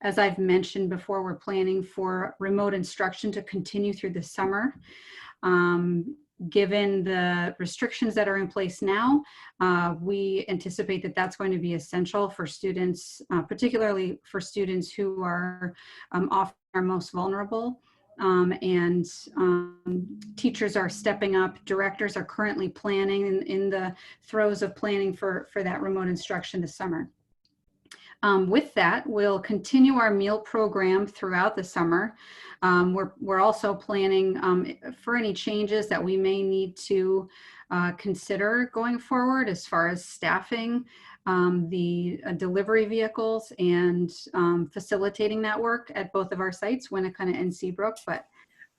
[SPEAKER 12] as I've mentioned before, we're planning for remote instruction to continue through the summer. Given the restrictions that are in place now, we anticipate that that's going to be essential for students, particularly for students who are often our most vulnerable. Teachers are stepping up. Directors are currently planning in the throes of planning for that remote instruction this summer. With that, we'll continue our meal program throughout the summer. We're also planning for any changes that we may need to consider going forward as far as staffing the delivery vehicles and facilitating that work at both of our sites, Winnicott and Seabrook. But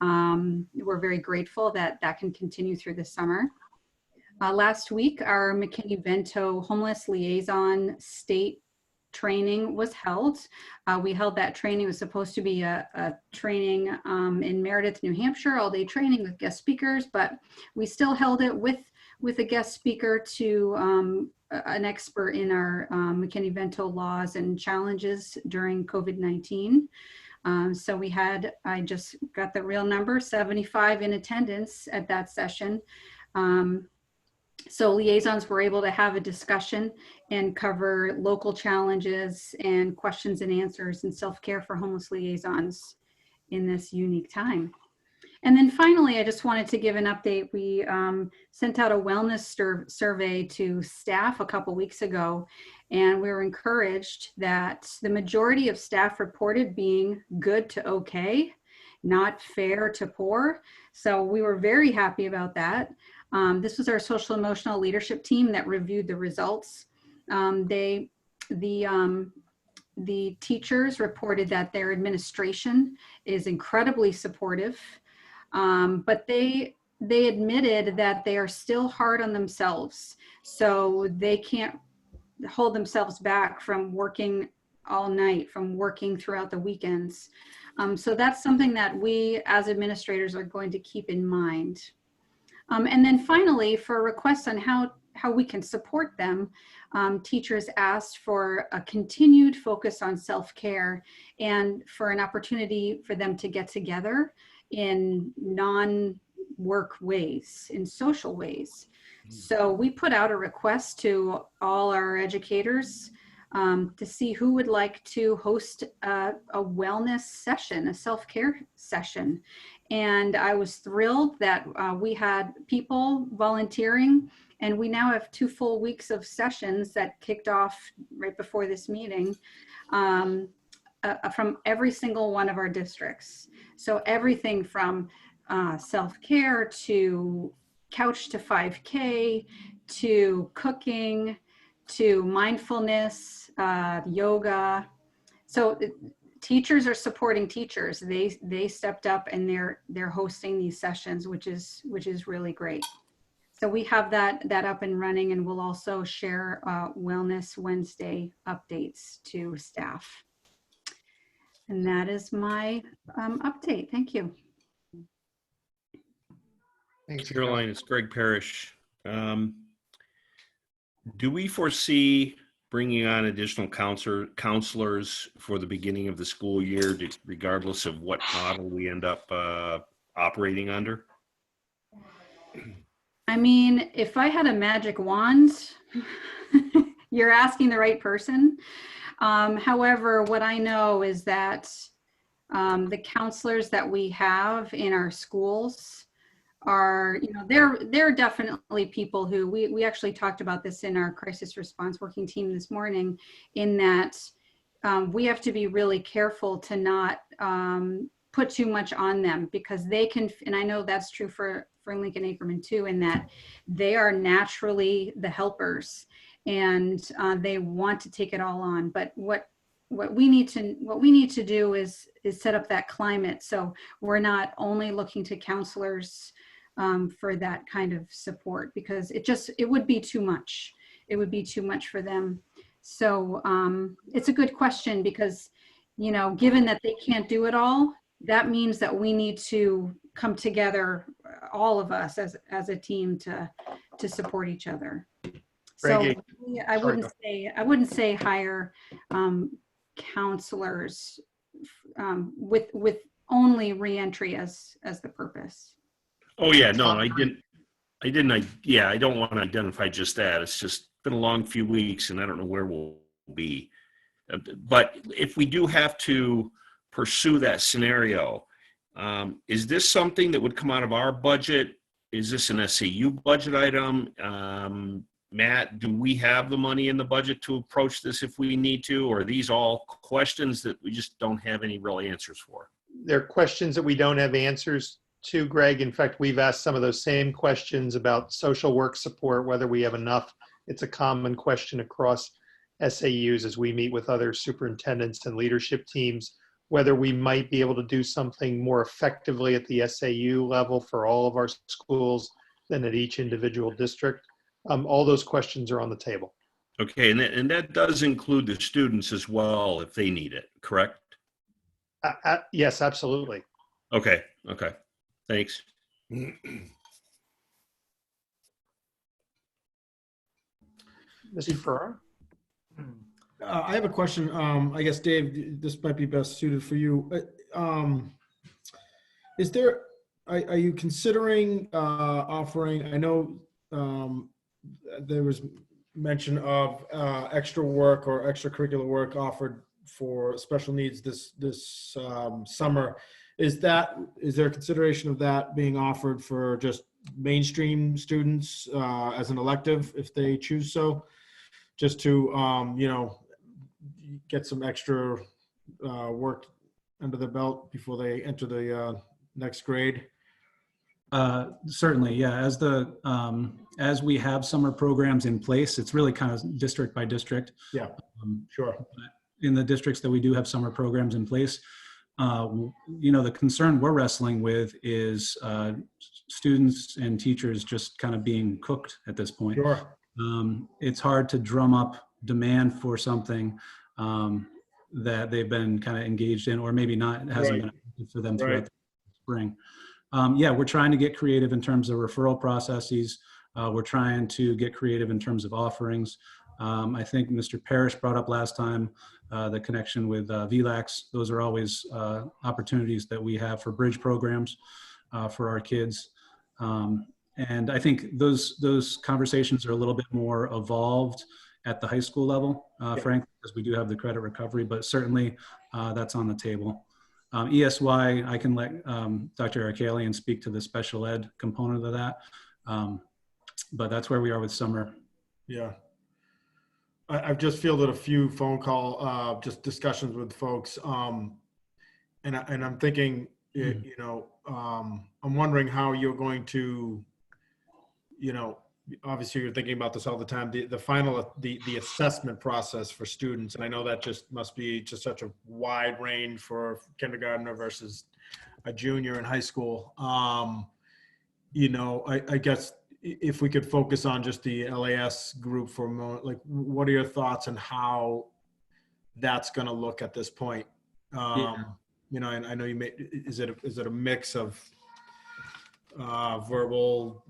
[SPEAKER 12] we're very grateful that that can continue through the summer. Last week, our McKinney-Vento Homeless Liaison State training was held. We held that training. It was supposed to be a training in Meredith, New Hampshire, all-day training with guest speakers, but we still held it with a guest speaker to an expert in our McKinney-Vento laws and challenges during COVID-19. So we had, I just got the real number, 75 in attendance at that session. So liaisons were able to have a discussion and cover local challenges and questions and answers and self-care for homeless liaisons in this unique time. And then finally, I just wanted to give an update. We sent out a wellness survey to staff a couple weeks ago, and we were encouraged that the majority of staff reported being good to okay, not fair to poor. So we were very happy about that. This was our social emotional leadership team that reviewed the results. The teachers reported that their administration is incredibly supportive, but they admitted that they are still hard on themselves. So they can't hold themselves back from working all night, from working throughout the weekends. So that's something that we as administrators are going to keep in mind. And then finally, for requests on how we can support them, teachers asked for a continued focus on self-care and for an opportunity for them to get together in non-work ways, in social ways. So we put out a request to all our educators to see who would like to host a wellness session, a self-care session. And I was thrilled that we had people volunteering, and we now have 2 full weeks of sessions that kicked off right before this meeting from every single one of our districts. So everything from self-care to couch to 5K, to cooking, to mindfulness, yoga. So teachers are supporting teachers. They stepped up and they're hosting these sessions, which is really great. So we have that up and running, and we'll also share Wellness Wednesday updates to staff. And that is my update. Thank you.
[SPEAKER 9] Thanks,
[SPEAKER 1] Caroline, it's Greg Parrish. Do we foresee bringing on additional counselors for the beginning of the school year, regardless of what model we end up operating under?
[SPEAKER 12] I mean, if I had a magic wand, you're asking the right person. However, what I know is that the counselors that we have in our schools are, they're definitely people who we actually talked about this in our crisis response working team this morning, in that we have to be really careful to not put too much on them, because they can, and I know that's true for Lincoln Ackerman too, in that they are naturally the helpers and they want to take it all on. But what we need to do is set up that climate so we're not only looking to counselors for that kind of support, because it would be too much. It would be too much for them. So it's a good question, because, given that they can't do it all, that means that we need to come together, all of us as a team, to support each other. So I wouldn't say hire counselors with only reentry as the purpose.
[SPEAKER 1] Oh yeah, no, I don't want to identify just that. It's just been a long few weeks and I don't know where we'll be. But if we do have to pursue that scenario, is this something that would come out of our budget? Is this an SAU budget item? Matt, do we have the money in the budget to approach this if we need to, or are these all questions that we just don't have any real answers for?
[SPEAKER 9] They're questions that we don't have answers to, Greg. In fact, we've asked some of those same questions about social work support, whether we have enough. It's a common question across SAUs as we meet with other superintendents and leadership teams, whether we might be able to do something more effectively at the SAU level for all of our schools than at each individual district. All those questions are on the table.
[SPEAKER 1] Okay, and that does include the students as well if they need it, correct?
[SPEAKER 9] Yes, absolutely.
[SPEAKER 1] Okay, thanks.
[SPEAKER 9] Mr. Farrar?
[SPEAKER 3] I have a question. I guess, Dave, this might be best suited for you. Are you considering offering, I know there was mention of extra work or extracurricular work offered for special needs this summer. Is there a consideration of that being offered for just mainstream students as an elective if they choose so, just to get some extra work under the belt before they enter the next grade?
[SPEAKER 13] Certainly, yeah. As we have summer programs in place, it's really kind of district by district.
[SPEAKER 3] Yeah, sure.
[SPEAKER 13] In the districts that we do have summer programs in place, the concern we're wrestling with is students and teachers just kind of being cooked at this point.
[SPEAKER 3] Sure.
[SPEAKER 13] It's hard to drum up demand for something that they've been kind of engaged in, or maybe not, it hasn't been for them throughout the spring. We're trying to get creative in terms of referral processes. We're trying to get creative in terms of offerings. I think Mr. Parrish brought up last time the connection with VLAX. Those are always opportunities that we have for bridge programs for our kids. And I think those conversations are a little bit more evolved at the high school level, frankly, because we do have the credit recovery, but certainly that's on the table. ESY, I can let Dr. Arkalian speak to the special ed component of that, but that's where we are with summer.
[SPEAKER 3] Yeah. I've just fielded a few phone call, just discussions with folks. And I'm thinking, I'm wondering how you're going to, obviously you're thinking about this all the time, the assessment process for students. And I know that just must be just such a wide range for kindergartner versus a junior in high school. I guess if we could focus on just the LAS group for a moment, like what are your thoughts on how that's going to look at this point? And I know is it a mix of verbal,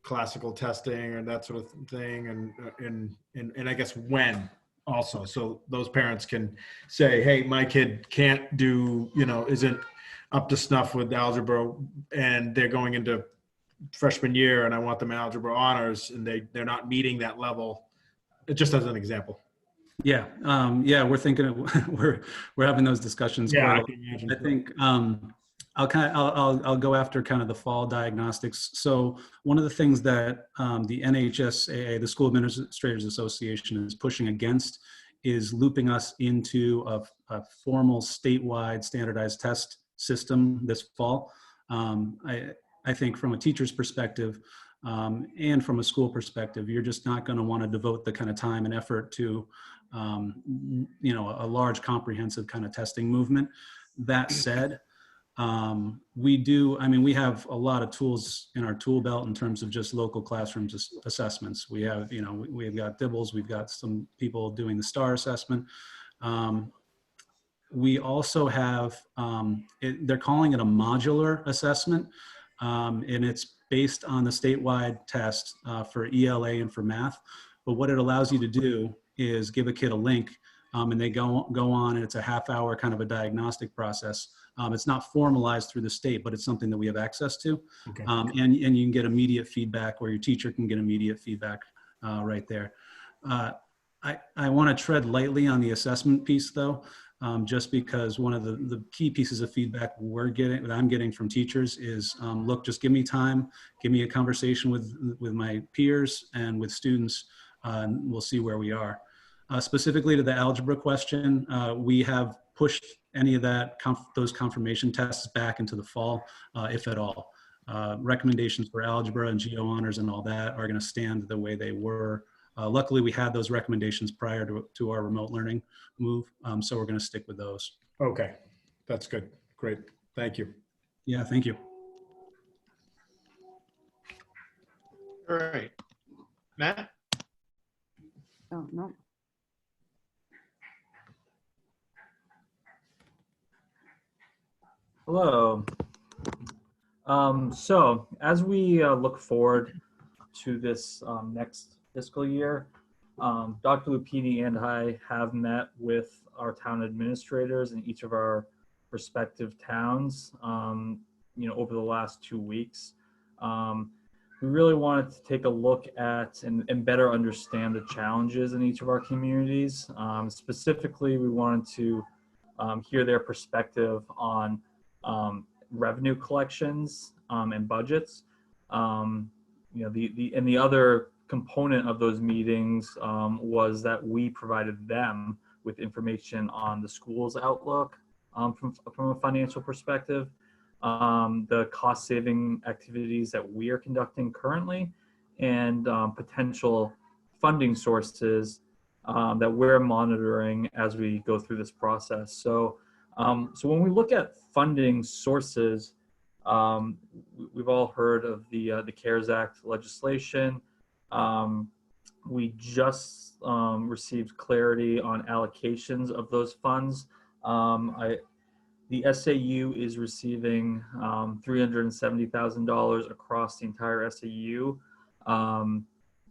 [SPEAKER 3] classical testing and that sort of thing, and I guess when also, so those parents can say, hey, my kid can't do, isn't up to snuff with algebra, and they're going into freshman year and I want them in algebra honors and they're not meeting that level, just as an example.
[SPEAKER 13] Yeah, we're thinking we're having those discussions
[SPEAKER 3] Yeah,
[SPEAKER 13] quite a
[SPEAKER 3] I
[SPEAKER 13] lot.
[SPEAKER 3] can imagine.
[SPEAKER 13] I think I'll go after kind of the fall diagnostics. So one of the things that the NHSAA, the School Administrators Association, is pushing against is looping us into a formal statewide standardized test system this fall. I think from a teacher's perspective and from a school perspective, you're just not going to want to devote the kind of time and effort to a large comprehensive kind of testing movement. That said, we have a lot of tools in our tool belt in terms of just local classroom assessments. We have, we've got Dibbles, we've got some people doing the STAR assessment. We also have, they're calling it a modular assessment, and it's based on the statewide test for ELA and for math. But what it allows you to do is give a kid a link, and they go on, and it's a half-hour kind of a diagnostic process. It's not formalized through the state, but it's something that we have access to.
[SPEAKER 3] Okay.
[SPEAKER 13] And you can get immediate feedback, or your teacher can get immediate feedback right there. I want to tread lightly on the assessment piece, though, just because one of the key pieces of feedback that I'm getting from teachers is, look, just give me time, give me a conversation with my peers and with students, and we'll see where we are. Specifically to the algebra question, we have pushed any of those confirmation tests back into the fall, if at all. Recommendations for algebra and geo honors and all that are going to stand the way they were. Luckily, we had those recommendations prior to our remote learning move, so we're going to stick with those.
[SPEAKER 3] Okay, that's good. Great. Thank you.
[SPEAKER 13] Yeah, thank you.
[SPEAKER 9] All right. Matt?
[SPEAKER 8] Oh, no.
[SPEAKER 11] Hello. So as we look forward to this next fiscal year, Dr. Lupini and I have met with our town administrators in each of our respective towns, over the last 2 weeks. We really wanted to take a look at and better understand the challenges in each of our communities. Specifically, we wanted to hear their perspective on revenue collections and budgets. The other component of those meetings was that we provided them with information on the school's outlook from a financial perspective, the cost saving activities that we are conducting currently, and potential funding sources that we're monitoring as we go through this process. So when we look at funding sources, we've all heard of the CARES Act legislation. We just received clarity on allocations of those funds. The SAU is receiving $370,000 across the entire SAU.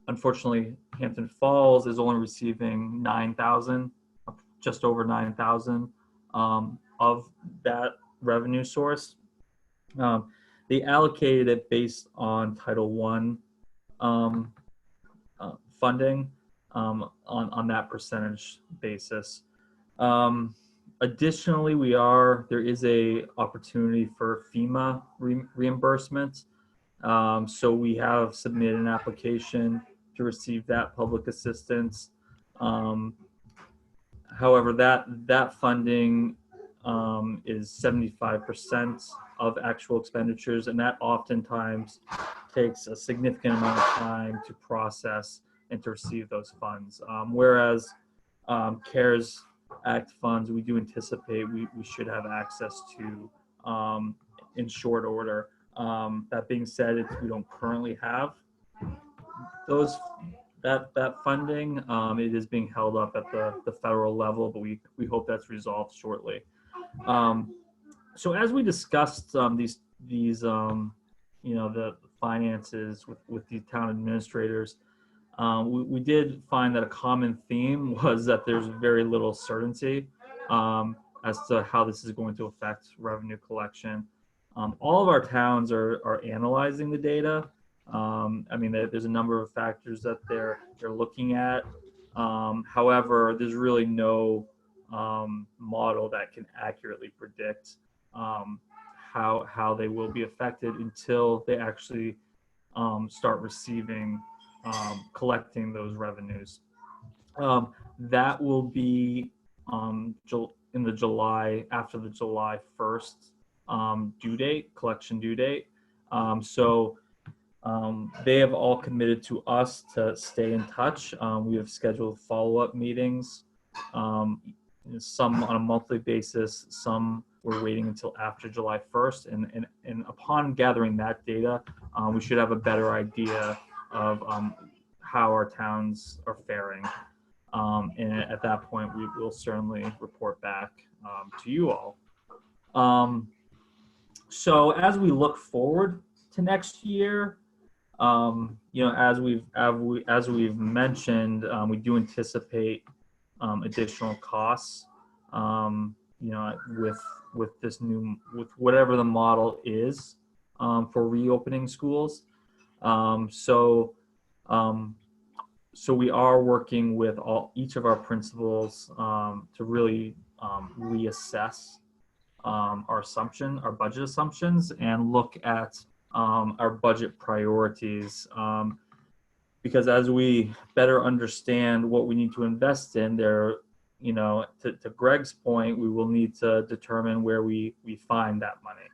[SPEAKER 11] Unfortunately, Hampton Falls is only receiving $9,000, just over $9,000 of that revenue source. They allocated it based on Title I funding on that percentage basis. Additionally, there is a opportunity for FEMA reimbursement. So we have submitted an application to receive that public assistance. However, that funding is 75% of actual expenditures, and that oftentimes takes a significant amount of time to process and to receive those funds. Whereas CARES Act funds, we do anticipate we should have access to in short order. That being said, we don't currently have that funding. It is being held up at the federal level, but we hope that's resolved shortly. So as we discussed the finances with the town administrators, we did find that a common theme was that there's very little certainty as to how this is going to affect revenue collection. All of our towns are analyzing the data. There's a number of factors that they're looking at. However, there's really no model that can accurately predict how they will be affected until they actually start receiving, collecting those revenues. That will be in the July, after the July 1st due date, collection due date. They have all committed to us to stay in touch. We have scheduled follow-up meetings, some on a monthly basis, some we're waiting until after July 1st. And upon gathering that data, we should have a better idea of how our towns are faring. And at that point, we will certainly report back to you all. So as we look forward to next year, as we've mentioned, we do anticipate additional costs. With whatever the model is for reopening schools. So we are working with each of our principals to really reassess our budget assumptions, and look at our budget priorities. Because as we better understand what we need to invest in there, to Greg's point, we will need to determine where we find that money,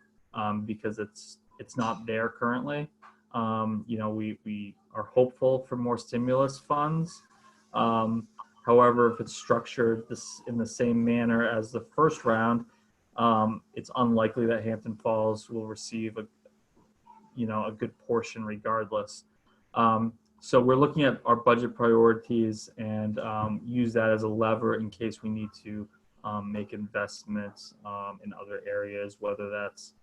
[SPEAKER 11] because it's not there currently. We are hopeful for more stimulus funds. However, if it's structured in the same manner as the first round, it's unlikely that Hampton Falls will receive a good portion regardless. So we're looking at our budget priorities and use that as a lever in case we need to make investments in other areas, whether that's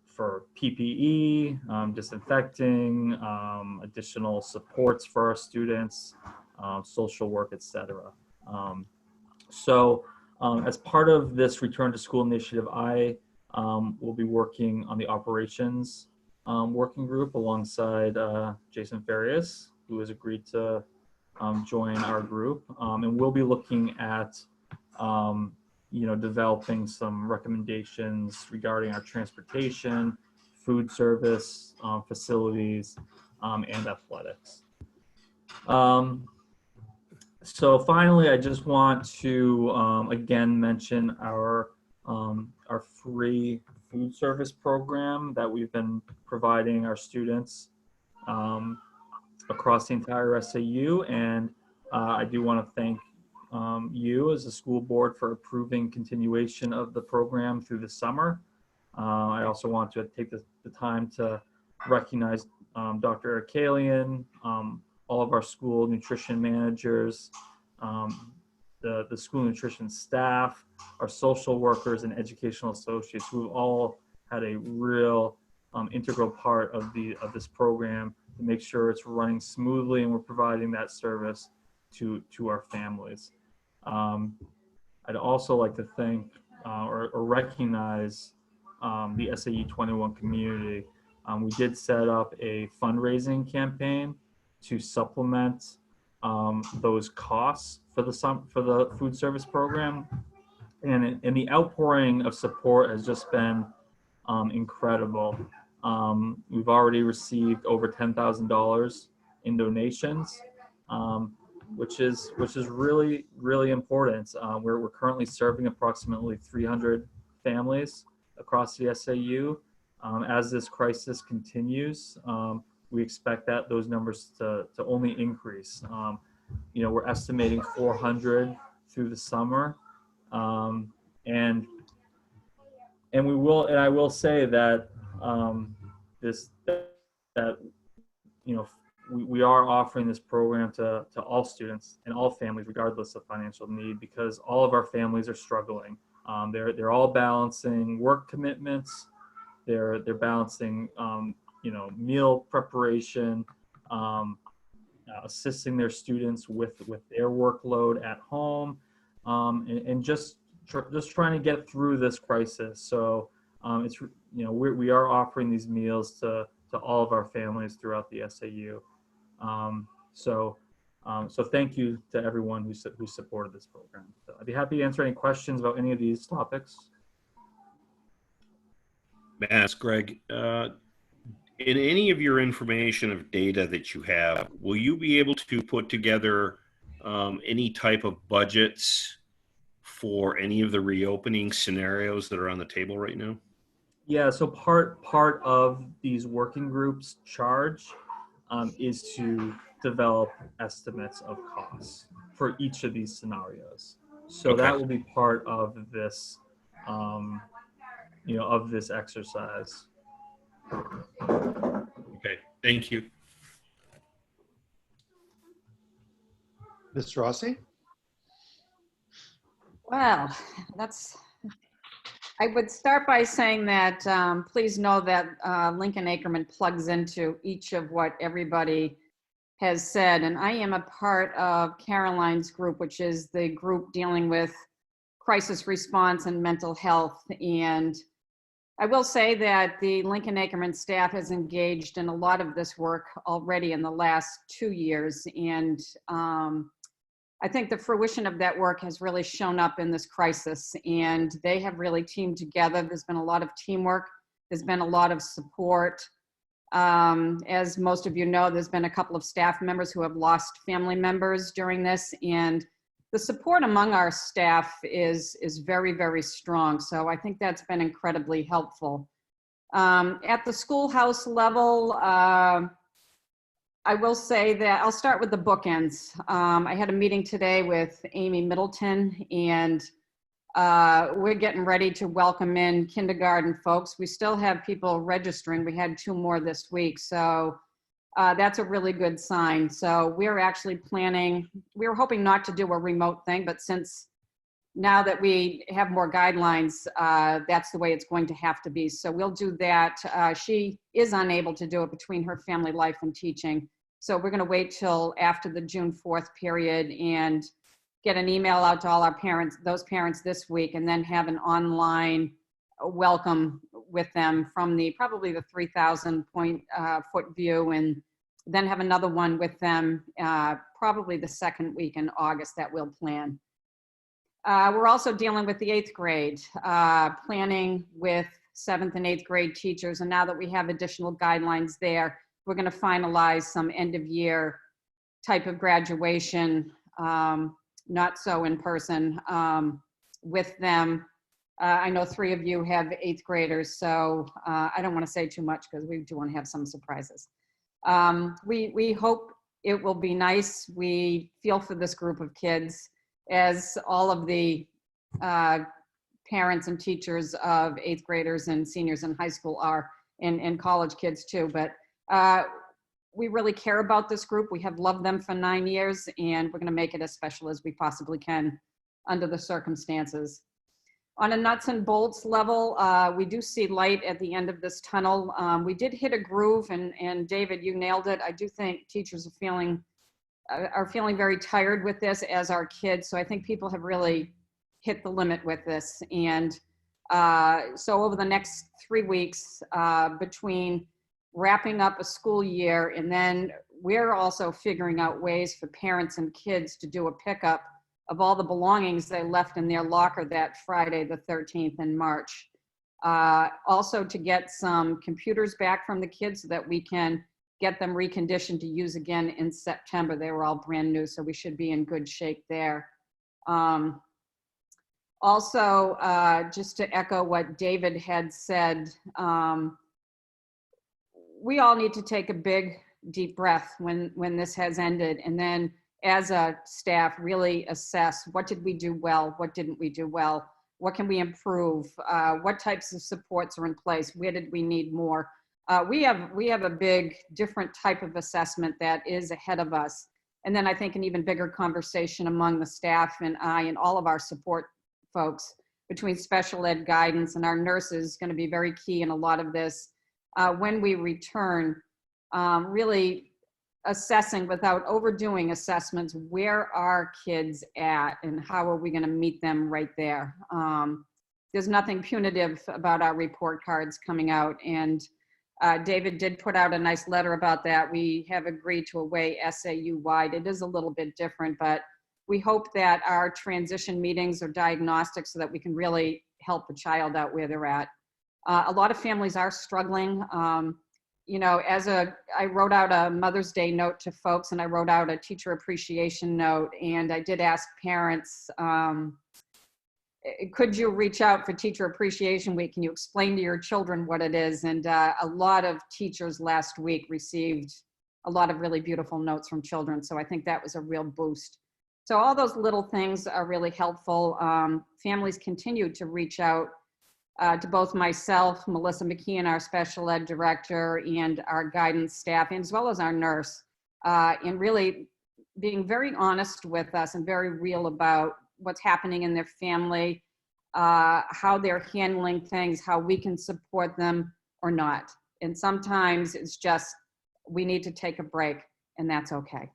[SPEAKER 11] for PPE, disinfecting, additional supports for our students, social work, etc. As part of this Return to School initiative, I will be working on the operations working group alongside Jason Farias, who has agreed to join our group. And we'll be looking at developing some recommendations regarding our transportation, food service, facilities, and athletics. So finally, I just want to again mention our free food service program that we've been providing our students across the entire SAU. And I do want to thank you as a school board for approving continuation of the program through the summer. I also want to take the time to recognize Dr. Eric Kalian, all of our school nutrition managers, the school nutrition staff, our social workers and educational associates, who have all had a real integral part of this program to make sure it's running smoothly and we're providing that service to our families. I'd also like to thank or recognize the SAU 21 community. We did set up a fundraising campaign to supplement those costs for the food service program, and the outpouring of support has just been incredible. We've already received over $10,000 in donations, which is really, really important. We're currently serving approximately 300 families across the SAU. As this crisis continues, we expect that those numbers to only increase. We're estimating 400 through the summer, and I will say that we are offering this program to all students and all families, regardless of financial need, because all of our families are struggling. They're all balancing work commitments. They're balancing meal preparation, assisting their students with their workload at home, and just trying to get through this crisis. So we are offering these meals to all of our families throughout the SAU. So So thank you to everyone who supported this program. So I'd be happy to answer any questions about any of these topics.
[SPEAKER 1] May I ask, Greg, in any of your information of data that you have, will you be able to put together any type of budgets for any of the reopening scenarios that are on the table right now?
[SPEAKER 11] Yeah, so part of these working groups' charge is to develop estimates of costs for each of these scenarios. So
[SPEAKER 1] Okay.
[SPEAKER 11] that will be part of this, of this exercise.
[SPEAKER 1] Okay, thank you.
[SPEAKER 9] Ms. Rossi?
[SPEAKER 8] Well, I would start by saying that please know that Lincoln Ackerman plugs into each of what everybody has said. And I am a part of Caroline's group, which is the group dealing with crisis response and mental health. And I will say that the Lincoln Ackerman staff has engaged in a lot of this work already in the last 2 years. And I think the fruition of that work has really shown up in this crisis, and they have really teamed together. There's been a lot of teamwork. There's been a lot of support. As most of you know, there's been a couple of staff members who have lost family members during this, and the support among our staff is very, very strong. So I think that's been incredibly helpful. At the schoolhouse level, I will say that I'll start with the bookends. I had a meeting today with Amy Middleton, and we're getting ready to welcome in kindergarten folks. We still have people registering. We had 2 more this week, so that's a really good sign. So we're actually planning, we were hoping not to do a remote thing, but since now that we have more guidelines, that's the way it's going to have to be. So we'll do that. She is unable to do it between her family life and teaching. So we're going to wait till after the June 4th period and get an email out to all our parents, those parents this week, and then have an online welcome with them from probably the 3,000 foot view, and then have another one with them probably the 2nd week in August that we'll plan. We're also dealing with the 8th grade, planning with 7th and 8th grade teachers. And now that we have additional guidelines there, we're going to finalize some end of year type of graduation, not so in person, with them. I know 3 of you have 8th graders, so I don't want to say too much because we do want to have some surprises. We hope it will be nice. We feel for this group of kids, as all of the parents and teachers of 8th graders and seniors in high school are, and college kids too. But we really care about this group. We have loved them for 9 years, and we're going to make it as special as we possibly can under the circumstances. On a nuts and bolts level, we do see light at the end of this tunnel. We did hit a groove, and David, you nailed it. I do think teachers are feeling very tired with this, as are kids. So I think people have really hit the limit with this. And so over the next 3 weeks, between wrapping up a school year, and then we're also figuring out ways for parents and kids to do a pickup of all the belongings they left in their locker that Friday, the 13th in March. Also to get some computers back from the kids so that we can get them reconditioned to use again in September. They were all brand new, so we should be in good shape there. Also, just to echo what David had said, we all need to take a big, deep breath when this has ended, and then as a staff really assess what did we do well, what didn't we do well, what can we improve, what types of supports are in place, where did we need more. We have a big different type of assessment that is ahead of us. And then I think an even bigger conversation among the staff and I and all of our support folks between special ed guidance and our nurses is going to be very key in a lot of this. When we return, really assessing without overdoing assessments, where are kids at and how are we going to meet them right there. There's nothing punitive about our report cards coming out, and David did put out a nice letter about that. We have agreed to a way SAU-wide. It is a little bit different, but we hope that our transition meetings are diagnostic so that we can really help the child out where they're at. A lot of families are struggling. You know, I wrote out a Mother's Day note to folks, and I wrote out a teacher appreciation note, and I did ask parents, could you reach out for Teacher Appreciation Week? Can you explain to your children what it is? And a lot of teachers last week received a lot of really beautiful notes from children. So I think that was a real boost. So all those little things are really helpful. Families continue to reach out to both myself, Melissa McKeon, our special ed director, and our guidance staff, as well as our nurse, and really being very honest with us and very real about what's happening in their family, how they're handling things, how we can support them or not. And sometimes it's just, we need to take a break, and that's okay.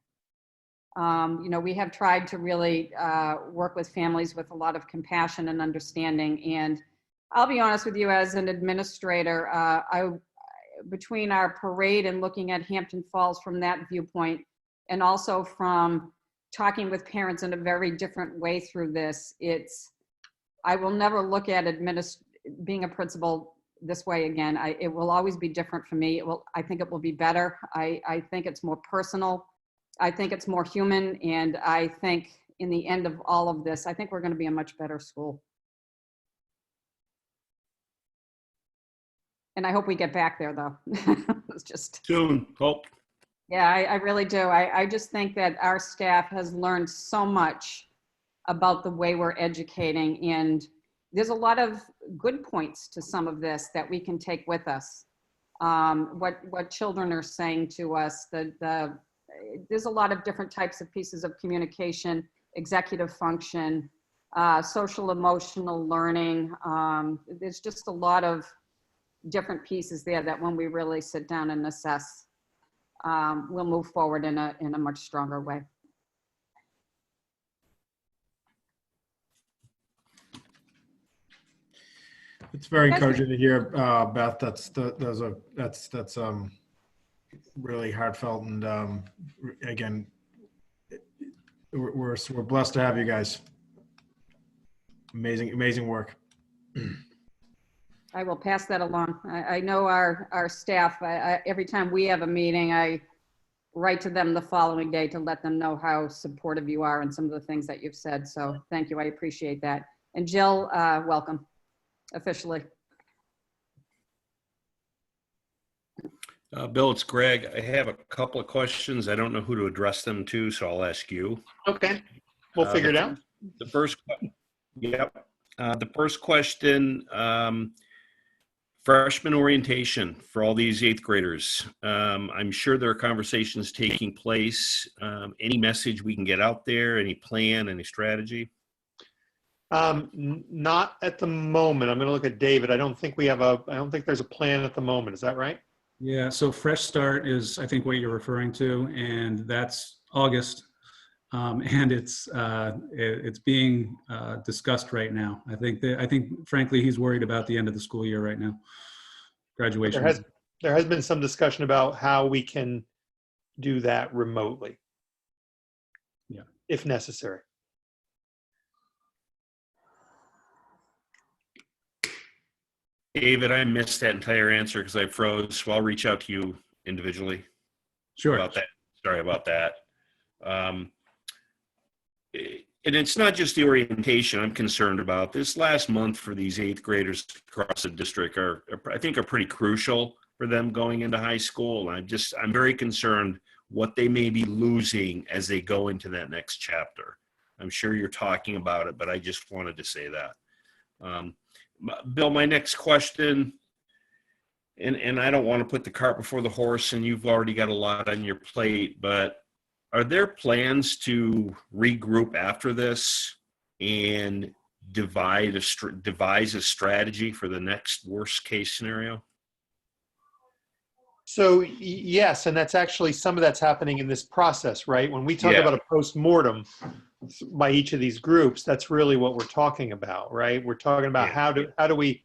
[SPEAKER 8] You know, we have tried to really work with families with a lot of compassion and understanding. And I'll be honest with you, as an administrator, between our parade and looking at Hampton Falls from that viewpoint, and also from talking with parents in a very different way through this, I will never look at being a principal this way again. It will always be different for me. I think it will be better. I think it's more personal. I think it's more human. And I think in the end of all of this, I think we're going to be a much better school. And I hope we get back there, though. It's just
[SPEAKER 1] Soon, hope.
[SPEAKER 8] Yeah, I really do. I just think that our staff has learned so much about the way we're educating, and there's a lot of good points to some of this that we can take with us. What children are saying to us, there's a lot of different types of pieces of communication, executive function, social emotional learning. There's just a lot of different pieces there that when we really sit down and assess, we'll move forward in a much stronger way.
[SPEAKER 3] It's very encouraging to hear, Beth. That's really heartfelt, and again, we're blessed to have you guys. Amazing work.
[SPEAKER 8] I will pass that along. I know our staff, every time we have a meeting, I write to them the following day to let them know how supportive you are and some of the things that you've said. So thank you, I appreciate that. And Jill, welcome, officially.
[SPEAKER 1] Bill, it's Greg. I have a couple of questions. I don't know who to address them to, so I'll ask you.
[SPEAKER 9] Okay, we'll figure it out.
[SPEAKER 1] The first question, freshman orientation for all these 8th graders. I'm sure there are conversations taking place. Any message we can get out there? Any plan? Any strategy?
[SPEAKER 9] Not at the moment. I'm going to look at David. I don't think there's a plan at the moment. Is that right?
[SPEAKER 13] Yeah, so Fresh Start is, I think, what you're referring to, and that's August, and it's being discussed right now. I think, frankly, he's worried about the end of the school year right now. Graduation.
[SPEAKER 9] There has been some discussion about how we can do that remotely,
[SPEAKER 13] yeah,
[SPEAKER 9] if necessary.
[SPEAKER 1] David, I missed that entire answer because I froze, so I'll reach out to you individually.
[SPEAKER 13] Sure.
[SPEAKER 1] About that. Sorry about that. And it's not just the orientation I'm concerned about. This last month for these 8th graders across the district I think are pretty crucial for them going into high school. I'm very concerned what they may be losing as they go into that next chapter. I'm sure you're talking about it, but I just wanted to say that. Bill, my next question, and I don't want to put the cart before the horse, and you've already got a lot on your plate, but are there plans to regroup after this and devise a strategy for the next worst case scenario?
[SPEAKER 9] So yes, and that's actually some of that's happening in this process, right? When we talk about a post-mortem by each of these groups, that's really what we're talking about, right? We're talking about how do we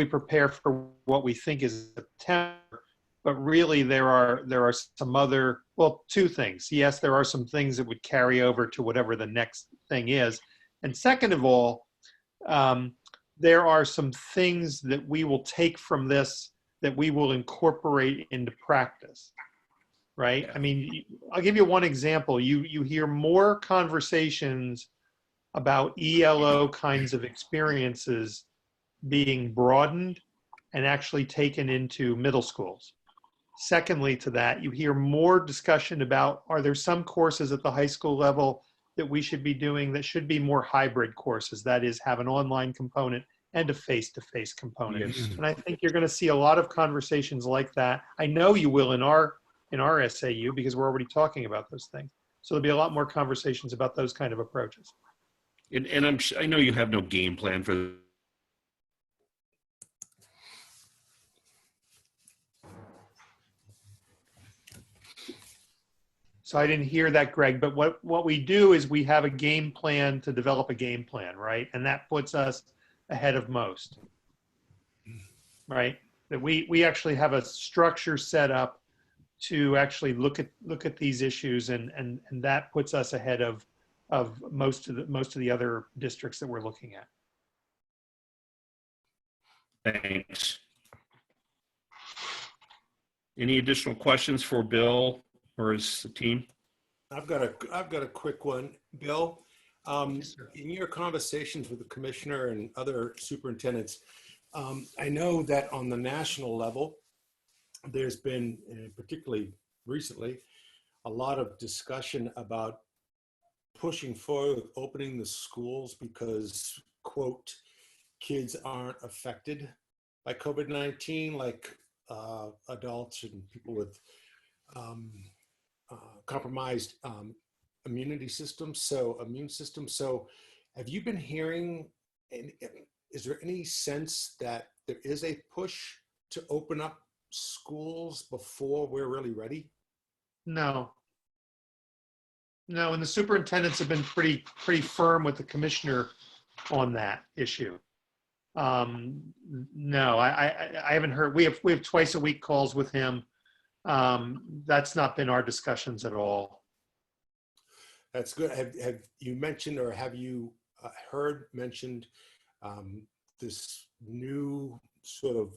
[SPEAKER 9] prepare for what we think is September but really there are some other, well, two things. Yes, there are some things that would carry over to whatever the next thing is. And second of all, there are some things that we will take from this that we will incorporate into practice, right? I mean, I'll give you one example. You hear more conversations about ELO kinds of experiences being broadened and actually taken into middle schools. Secondly to that, you hear more discussion about, are there some courses at the high school level that we should be doing that should be more hybrid courses, that is, have an online component and a face-to-face component.
[SPEAKER 1] Yes.
[SPEAKER 9] And I think you're going to see a lot of conversations like that. I know you will in our SAU, because we're already talking about those things. So there'll be a lot more conversations about those kind of approaches.
[SPEAKER 1] And I know you have no game plan for.
[SPEAKER 9] So I didn't hear that, Greg, but what we do is we have a game plan to develop a game plan, right? And that puts us ahead of most, right? That we actually have a structure set up to actually look at these issues, and that puts us ahead of most of the other districts that we're looking at.
[SPEAKER 1] Thanks. Any additional questions for Bill or his team?
[SPEAKER 6] I've got a quick one, Bill. In your conversations with the commissioner and other superintendents, I know that on the national level, there's been, particularly recently, a lot of discussion about pushing forward with opening the schools because, quote, kids aren't affected by COVID-19 like adults and people with compromised immune systems. So have you been hearing, and is there any sense that there is a push to open up schools before we're really ready?
[SPEAKER 9] No, and the superintendents have been pretty firm with the commissioner on that issue. No, I haven't heard. We have twice a week calls with him. That's not been our discussions at all.
[SPEAKER 6] That's good. Have you mentioned, or have you heard mentioned this new sort of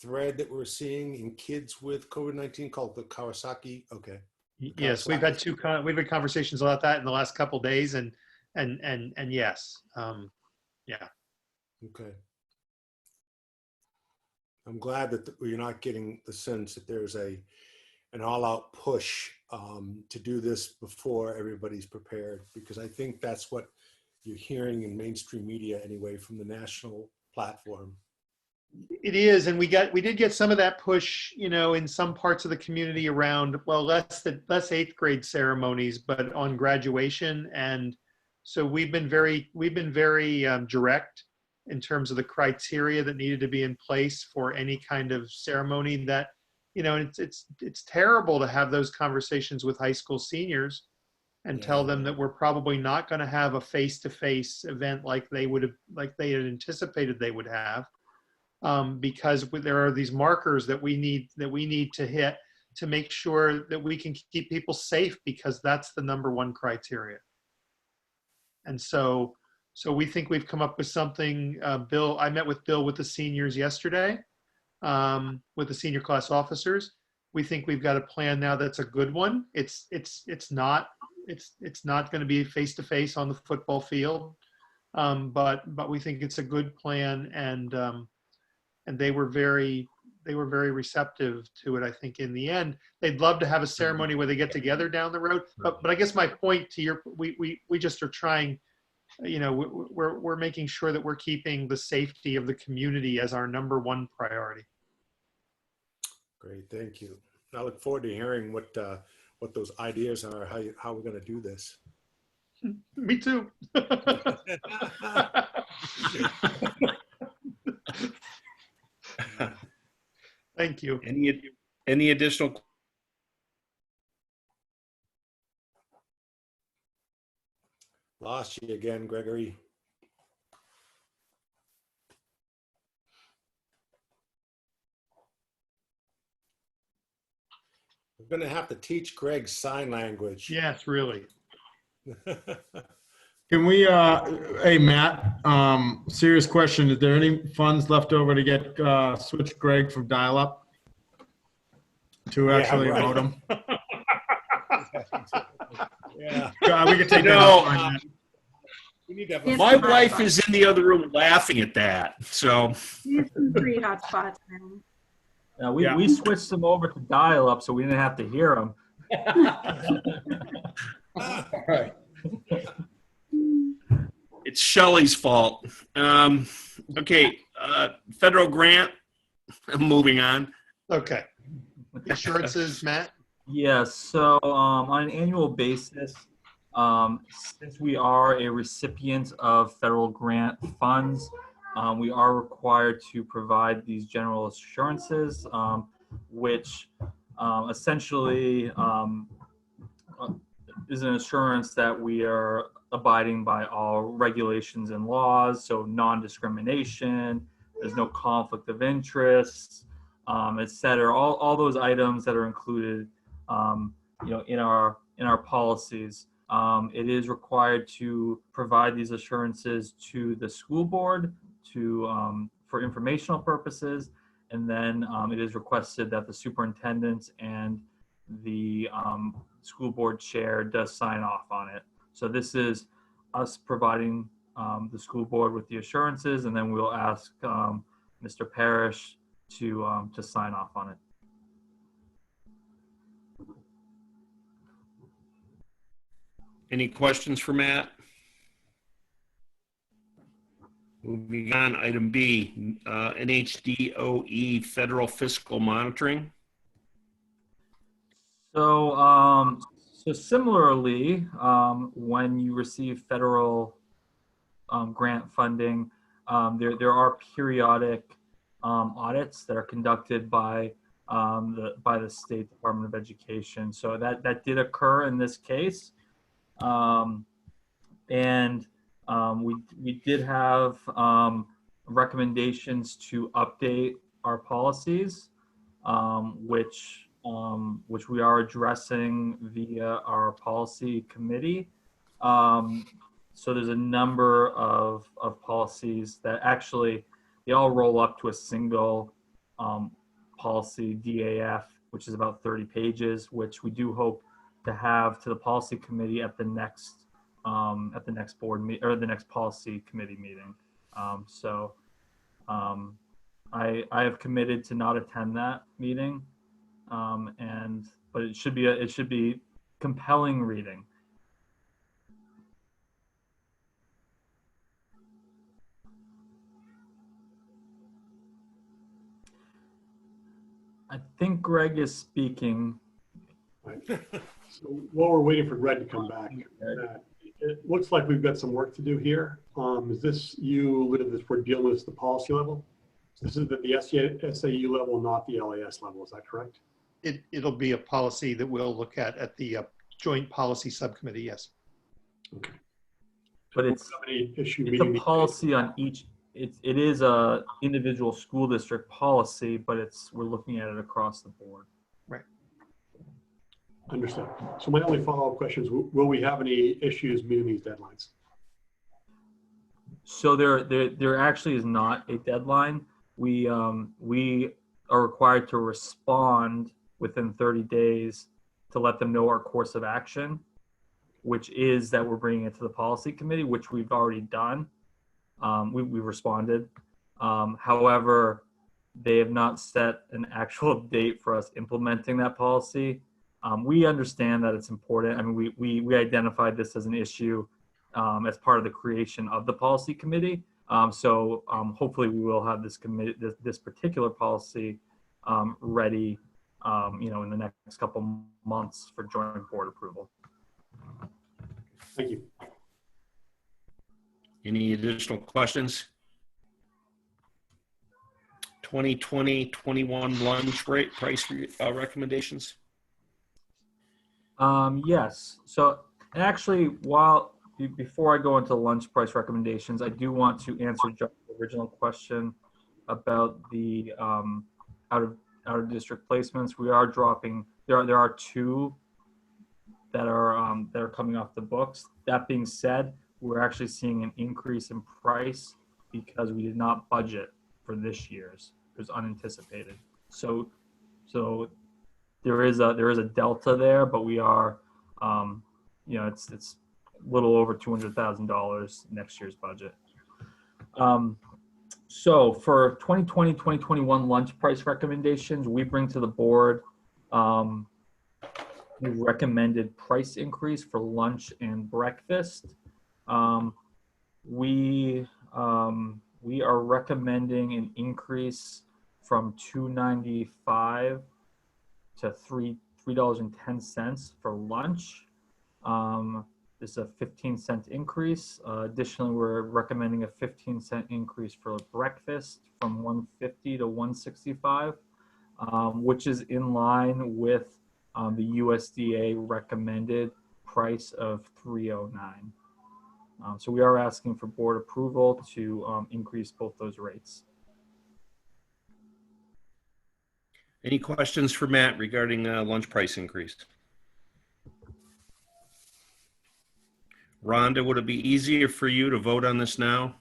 [SPEAKER 6] thread that we're seeing in kids with COVID-19 called the Kawasaki? Okay.
[SPEAKER 9] Yes, we've had conversations about that in the last couple of days, and yes, yeah.
[SPEAKER 6] Okay. I'm glad that you're not getting the sense that there's an all-out push to do this before everybody's prepared, because I think that's what you're hearing in mainstream media anyway from the national platform.
[SPEAKER 9] It is, and we did get some of that push, in some parts of the community around, well, less 8th grade ceremonies, but on graduation. And so we've been very direct in terms of the criteria that needed to be in place for any kind of ceremony. That, it's terrible to have those conversations with high school seniors and tell them that we're probably not going to have a face-to-face event like they had anticipated they would have. Because there are these markers that we need to hit to make sure that we can keep people safe, because that's the #1 criteria. And so we think we've come up with something. Bill, I met with Bill with the seniors yesterday, with the senior class officers. We think we've got a plan now that's a good one. It's not going to be face-to-face on the football field, but we think it's a good plan, and they were very receptive to it. I think in the end, they'd love to have a ceremony where they get together down the road. But I guess my point to we just are trying, we're making sure that we're keeping the safety of the community as our #1 priority.
[SPEAKER 6] Great, thank you. I look forward to hearing what those ideas are, how we're going to do this.
[SPEAKER 9] Me too. Thank you.
[SPEAKER 1] Any additional?
[SPEAKER 6] Lost you again, Gregory. We're going to have to teach Greg sign language.
[SPEAKER 9] Yes, really.
[SPEAKER 3] Can we, hey, Matt, serious question. Is there any funds left over to get, switch Greg from dial-up to
[SPEAKER 6] Yeah,
[SPEAKER 3] actually
[SPEAKER 6] right.
[SPEAKER 3] modem?
[SPEAKER 6] Yeah.
[SPEAKER 3] We could take that
[SPEAKER 1] No,
[SPEAKER 3] offline, Matt.
[SPEAKER 6] We need to have
[SPEAKER 12] Yes,
[SPEAKER 1] My
[SPEAKER 12] hotspot.
[SPEAKER 1] wife is in the other room laughing at that. So
[SPEAKER 12] We have some free hotspots now.
[SPEAKER 11] We,
[SPEAKER 3] Yeah.
[SPEAKER 11] we switched them over to dial-up so we didn't have to hear them.
[SPEAKER 3] All right.
[SPEAKER 1] it's Shelley's fault. Okay, federal grant. Moving on.
[SPEAKER 9] Okay. Assurances, Matt?
[SPEAKER 11] Yes, so on an annual basis, since we are a recipient of federal grant funds, we are required to provide these general assurances, which essentially is an assurance that we are abiding by all regulations and laws, so non-discrimination, there's no conflict of interest, et cetera. All those items that are included, in our policies. It is required to provide these assurances to the school board for informational purposes, and then it is requested that the superintendent and the school board chair does sign off on it. So this is us providing the school board with the assurances, and then we'll ask Mr. Parrish to sign off on it.
[SPEAKER 1] Any questions for Matt? Moving on, item B, NHDOE federal fiscal monitoring.
[SPEAKER 11] So, so similarly, when you receive federal grant funding, there are periodic audits that are conducted by the State Department of Education. So that did occur in this case, and we did have recommendations to update our policies, which we are addressing via our policy committee. So there's a number of policies that actually, they all roll up to a single policy, DAF, which is about 30 pages, which we do hope to have to the policy committee at the next board meet or the next policy committee meeting. I have committed to not attend that meeting, but it should be compelling reading. I think Greg is speaking.
[SPEAKER 7] Right. So while we're waiting for Greg to come back, it looks like we've got some work to do here. Is this you alluded this we're dealing with the policy level? So this is at the SAU level, not the LAS level. Is that correct?
[SPEAKER 9] It'll be a policy that we'll look at the joint policy subcommittee. Yes.
[SPEAKER 7] Okay.
[SPEAKER 11] But it's a policy on each. It is a individual school district policy, but we're looking at it across the board.
[SPEAKER 9] Right.
[SPEAKER 7] Understood. So my only follow-up question is, will we have any issues meeting these deadlines?
[SPEAKER 11] So there actually is not a deadline. We are required to respond within 30 days to let them know our course of action, which is that we're bringing it to the policy committee, which we've already done. We responded. However, they have not set an actual date for us implementing that policy. We understand that it's important. I mean, we identified this as an issue as part of the creation of the policy committee. So hopefully we will have this particular policy ready, in the next couple months for joint board approval.
[SPEAKER 7] Thank you.
[SPEAKER 1] Any additional questions? 2020-21 lunch rate price recommendations?
[SPEAKER 11] Yes. So actually, before I go into lunch price recommendations, I do want to answer John's original question about the out out of district placements. We are dropping. There are two that are coming off the books. That being said, we're actually seeing an increase in price because we did not budget for this year's. It was unanticipated. So there is a delta there, but we are, it's a little over $200,000 next year's budget. So for 2020, 2021 lunch price recommendations, we bring to the board the recommended price increase for lunch and breakfast. We are recommending an increase from $2.95 to $3.10 for lunch. This is a 15-cent increase. Additionally, we're recommending a 15-cent increase for breakfast from $1.50 to $1.65, which is in line with the USDA recommended price of $3.09. So we are asking for board approval to increase both those rates.
[SPEAKER 1] Any questions for Matt regarding lunch price increase? Rhonda, would it be easier for you to vote on this now?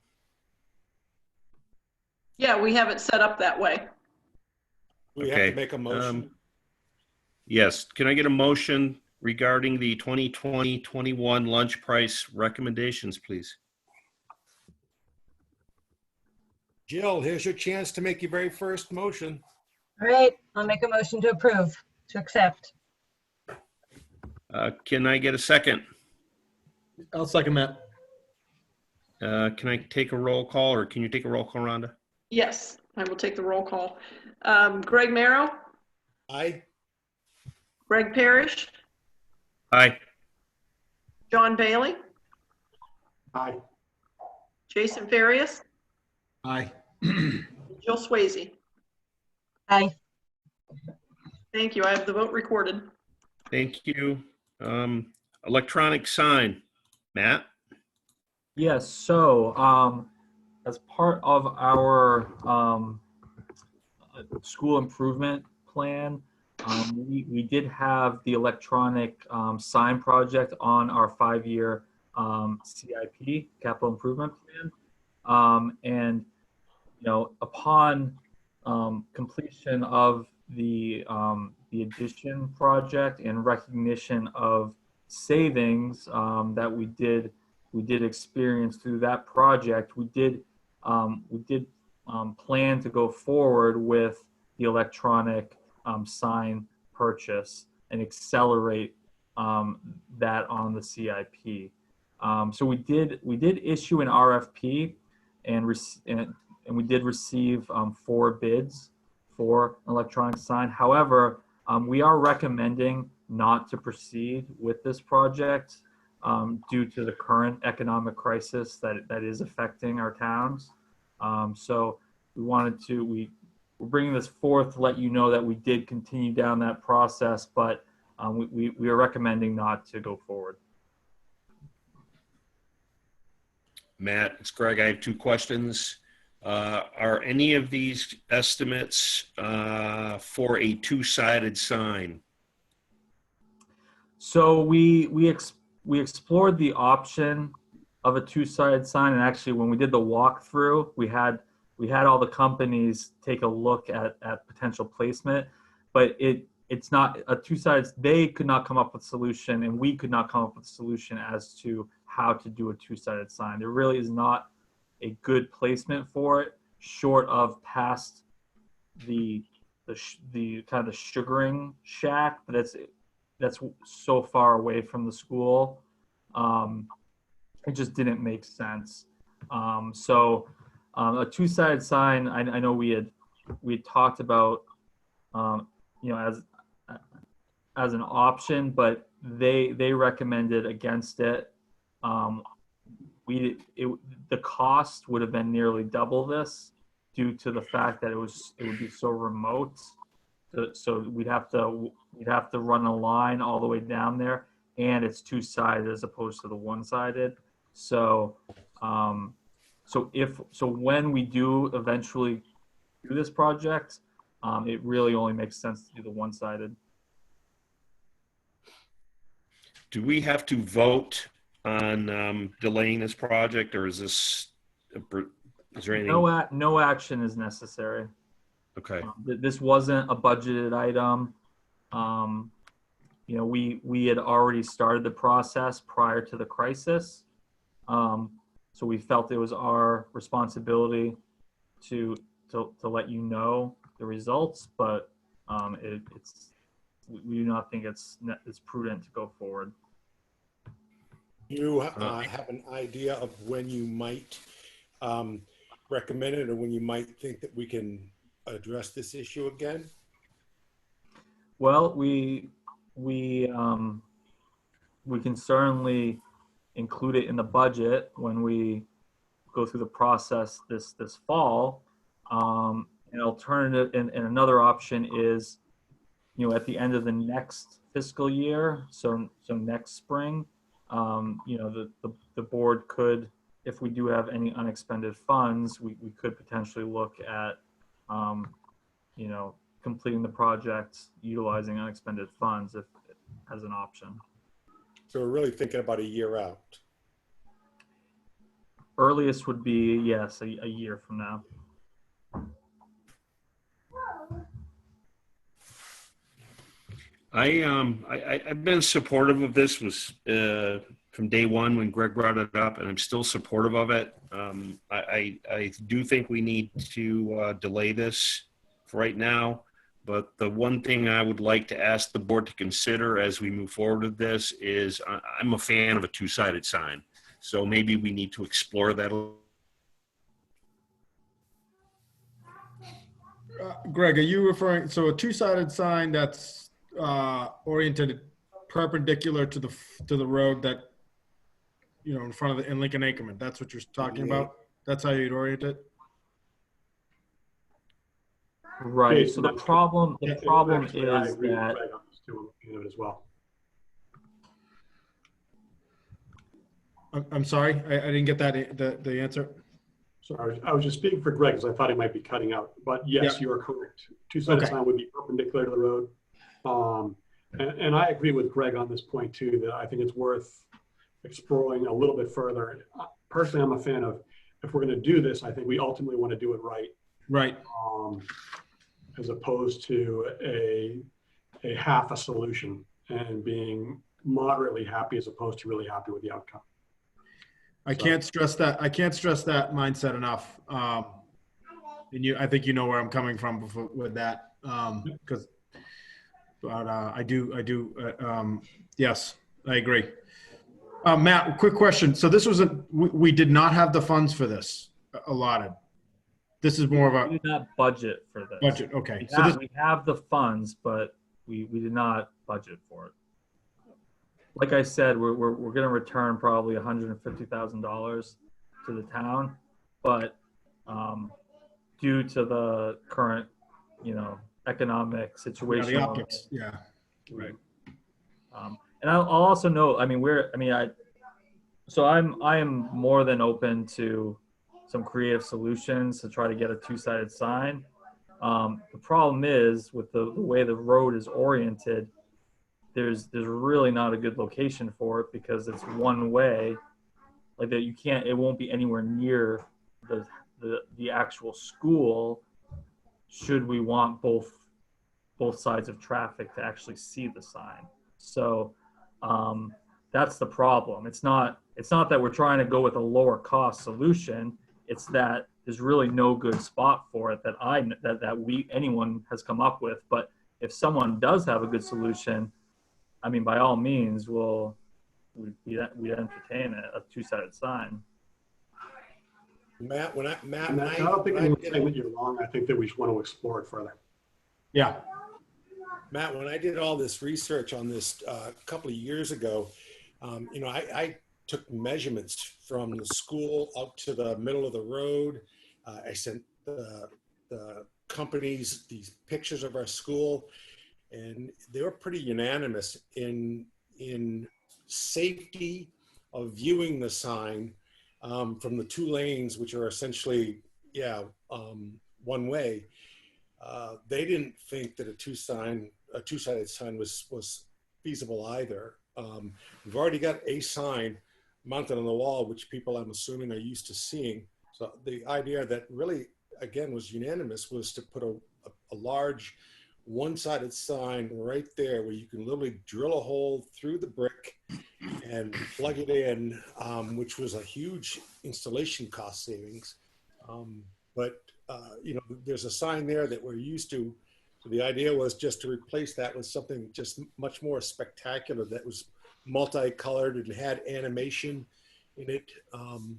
[SPEAKER 2] Yeah, we have it set up that way.
[SPEAKER 6] We have to make a motion.
[SPEAKER 1] Yes. Can I get a motion regarding the 2020-21 lunch price recommendations, please?
[SPEAKER 6] Jill, here's your chance to make your very first motion.
[SPEAKER 5] All right, I'll make a motion to approve, to accept.
[SPEAKER 1] Can I get a second?
[SPEAKER 3] I'll second that.
[SPEAKER 1] Can I take a roll call, or can you take a roll call, Rhonda?
[SPEAKER 2] Yes, I will take the roll call. Greg Marrow,
[SPEAKER 6] Aye.
[SPEAKER 2] Greg Parrish,
[SPEAKER 1] Aye.
[SPEAKER 2] John Bailey,
[SPEAKER 7] Aye.
[SPEAKER 2] Jason Farias,
[SPEAKER 3] Aye.
[SPEAKER 2] Jill Swayze.
[SPEAKER 5] Aye.
[SPEAKER 2] Thank you. I have the vote recorded.
[SPEAKER 1] Thank you. Electronic sign, Matt?
[SPEAKER 11] Yes, so as part of our school improvement plan, we did have the electronic sign project on our 5-year CIP, capital improvement plan. And, upon completion of the addition project and recognition of savings that we did experience through that project, we did plan to go forward with the electronic sign purchase and accelerate that on the CIP. So we did issue an RFP and we did receive 4 bids for an electronic sign. However, we are recommending not to proceed with this project due to the current economic crisis that is affecting our towns. So we're bringing this forth to let you know that we did continue down that process, but we are recommending not to go forward.
[SPEAKER 1] Matt, it's Greg. I have 2 questions. Are any of these estimates for a 2-sided sign?
[SPEAKER 11] So we explored the option of a 2-sided sign, and actually when we did the walkthrough, we had all the companies take a look at potential placement, but it's not a 2-sided. They could not come up with a solution, and we could not come up with a solution as to how to do a 2-sided sign. There really is not a good placement for it, short of past the kind of the sugaring shack, but that's so far away from the school. It just didn't make sense. So a 2-sided sign, I know we had talked about, as an option, but they recommended against it. The cost would have been nearly double this due to the fact that it would be so remote. So we'd have to run a line all the way down there, and it's 2-sided as opposed to the 1-sided. So when we do eventually do this project, it really only makes sense to do the one-sided.
[SPEAKER 1] Do we have to vote on delaying this project, or is this, is there anything?
[SPEAKER 11] No action is necessary.
[SPEAKER 1] Okay.
[SPEAKER 11] This wasn't a budgeted item. You know, we had already started the process prior to the crisis. So we felt it was our responsibility to let you know the results, but we do not think it's prudent to go forward.
[SPEAKER 6] You have an idea of when you might recommend it, or when you might think that we can address this issue again?
[SPEAKER 11] Well, we can certainly include it in the budget when we go through the process this fall. An alternative and another option is, you know, at the end of the next fiscal year, so next spring, you know, the board could, if we do have any unexpended funds, we could potentially look at, you know, completing the project utilizing unexpended funds if as an option.
[SPEAKER 6] So we're really thinking about a year out.
[SPEAKER 11] Earliest would be, yes, a year from now.
[SPEAKER 1] I've been supportive of this from day one when Greg brought it up, and I'm still supportive of it. I do think we need to delay this for right now, but the one thing I would like to ask the board to consider as we move forward with this is I'm a fan of a two-sided sign, so maybe we need to explore that.
[SPEAKER 3] Greg, are you referring, so a two-sided sign that's oriented perpendicular to the road that, you know, in front of in Lincoln Ackerman, that's what you're talking about? That's how you'd orient it?
[SPEAKER 11] Right. So the problem is that
[SPEAKER 7] as well.
[SPEAKER 3] I'm sorry, I didn't get that the answer.
[SPEAKER 7] Sorry, I was just speaking for Greg because I thought he might be cutting out. But yes, you are correct. Two-sided sign would be perpendicular to the road. And I agree with Greg on this point too, that I think it's worth exploring a little bit further. Personally, I'm a fan of, if we're going to do this, I think we ultimately want to do it right.
[SPEAKER 3] Right.
[SPEAKER 7] As opposed to a half a solution and being moderately happy as opposed to really happy with the outcome.
[SPEAKER 3] I can't stress that mindset enough. And I think you know where I'm coming from with that. Because I do. Yes, I agree. Matt, quick question. So this was we did not have the funds for this allotted. This is more of a.
[SPEAKER 11] We did not budget for this.
[SPEAKER 3] Budget, okay.
[SPEAKER 11] We have the funds, but we did not budget for it. Like I said, we're going to return probably $150,000 to the town, but due to the current, you know, economic situation.
[SPEAKER 3] Yeah, the optics. Yeah. Right.
[SPEAKER 11] And I'll also note, I mean, I am more than open to some creative solutions to try to get a two-sided sign. The problem is with the way the road is oriented, there's really not a good location for it because it's one way, like that it won't be anywhere near the actual school should we want both sides of traffic to actually see the sign. So that's the problem. It's not that we're trying to go with a lower cost solution. It's that there's really no good spot for it that anyone has come up with. But if someone does have a good solution, I mean, by all means, we entertain a two-sided sign.
[SPEAKER 7] Matt, I don't think anyone's saying that you're wrong. I think that we just want to explore it further.
[SPEAKER 3] Yeah.
[SPEAKER 6] Matt, when I did all this research on this a couple of years ago, you know, I took measurements from the school out to the middle of the road. I sent the companies these pictures of our school, and they were pretty unanimous in safety of viewing the sign from the two lanes, which are essentially, one way. they didn't think that a two-sided sign was feasible either. We've already got a sign mounted on the wall, which people, I'm assuming, are used to seeing. So the idea that really, again, was unanimous was to put a large one-sided sign right there where you can literally drill a hole through the brick and plug it in, which was a huge installation cost savings. There's a sign there that we're used to. So the idea was just to replace that with something just much more spectacular that was multicolored and had animation in it. And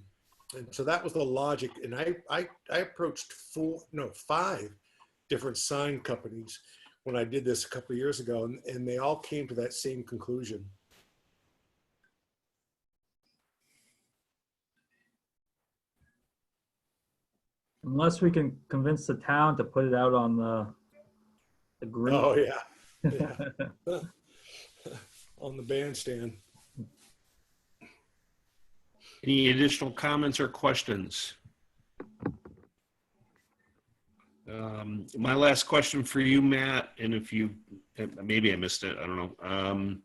[SPEAKER 6] so that was the logic. And I approached 5 different sign companies when I did this a couple of years ago, and they all came to that same conclusion.
[SPEAKER 11] Unless we can convince the town to put it out on the green.
[SPEAKER 6] Oh yeah. On the bandstand.
[SPEAKER 1] Any additional comments or questions? My last question for you, Matt, and if you, maybe I missed it, I don't know.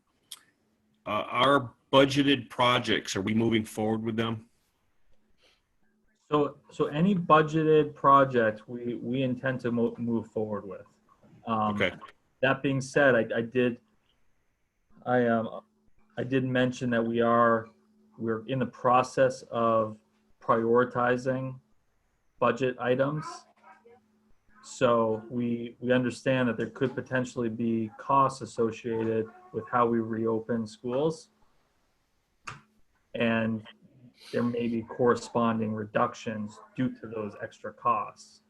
[SPEAKER 1] Our budgeted projects, are we moving forward with them?
[SPEAKER 11] So any budgeted project we intend to move forward with.
[SPEAKER 1] Okay.
[SPEAKER 11] That being said, I did mention that we're in the process of prioritizing budget items. So we understand that there could potentially be costs associated with how we reopen schools, and there may be corresponding reductions due to those extra costs.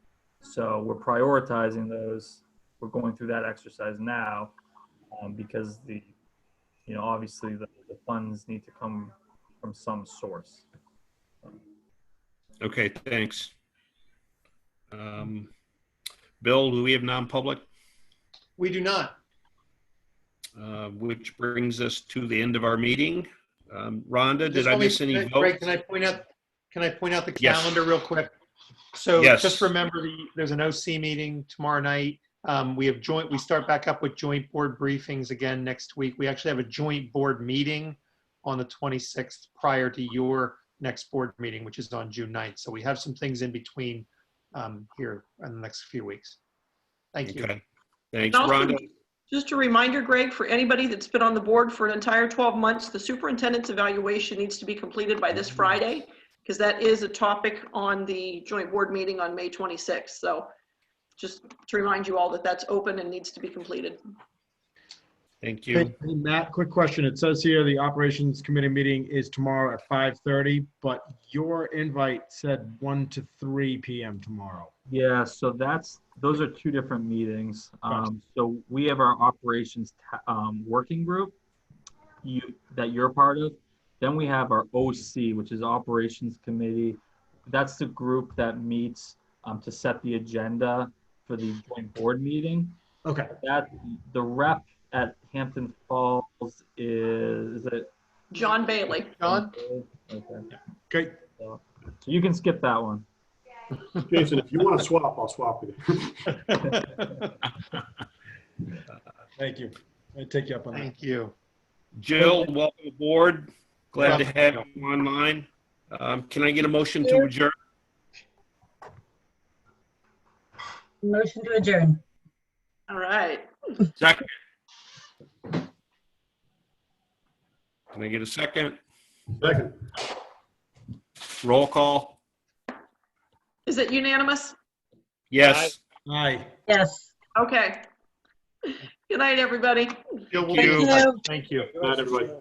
[SPEAKER 11] So we're prioritizing those. We're going through that exercise now because obviously the funds need to come from some source.
[SPEAKER 1] Okay, thanks. Bill, do we have non-public?
[SPEAKER 9] We do not.
[SPEAKER 1] Which brings us to the end of our meeting. Rhonda, did
[SPEAKER 9] Just
[SPEAKER 1] I
[SPEAKER 9] let me-
[SPEAKER 1] miss any votes?
[SPEAKER 9] Greg, can I point out the
[SPEAKER 1] Yes.
[SPEAKER 9] calendar real quick? So
[SPEAKER 1] Yes.
[SPEAKER 9] just remember there's an OC meeting tomorrow night. We start back up with joint board briefings again next week. We actually have a joint board meeting on the 26th prior to your next board meeting, which is on June 9th. So we have some things in between here in the next few weeks. Thank you.
[SPEAKER 1] Okay. Thanks,
[SPEAKER 2] And also,
[SPEAKER 1] Rhonda.
[SPEAKER 2] just a reminder, Greg, for anybody that's been on the board for an entire 12 months, the superintendent's evaluation needs to be completed by this Friday, because that is a topic on the joint board meeting on May 26th. So just to remind you all that that's open and needs to be completed.
[SPEAKER 1] Thank you.
[SPEAKER 3] Hey, Matt, quick question. It says here the operations committee meeting is tomorrow at 5:30, but your invite said 1 to 3 p.m. tomorrow.
[SPEAKER 11] Yeah, so those are two different meetings. So we have our operations working group that you're part of. Then we have our OC, which is operations committee. That's the group that meets to set the agenda for the joint board meeting.
[SPEAKER 3] Okay.
[SPEAKER 11] The rep at Hampton Falls is it
[SPEAKER 2] John Bailey.
[SPEAKER 9] John?
[SPEAKER 11] Okay.
[SPEAKER 3] Okay.
[SPEAKER 11] So you can skip that one.
[SPEAKER 7] Jason, if you want to swap, I'll swap with you.
[SPEAKER 3] Thank you. I take you up on that.
[SPEAKER 9] Thank you.
[SPEAKER 1] Jill, welcome aboard. Glad to have you online. Can I get a motion to adjourn?
[SPEAKER 5] Motion to adjourn.
[SPEAKER 2] All right.
[SPEAKER 1] Second. Can I get a second?
[SPEAKER 7] Second.
[SPEAKER 1] Roll call.
[SPEAKER 2] Is it unanimous?
[SPEAKER 1] Yes.
[SPEAKER 3] Aye.
[SPEAKER 5] Yes.
[SPEAKER 2] Okay. Good night, everybody.
[SPEAKER 9] Jill, we'll
[SPEAKER 1] Thank
[SPEAKER 9] be in
[SPEAKER 1] you.
[SPEAKER 9] touch. Thank you.
[SPEAKER 7] Good night, everybody.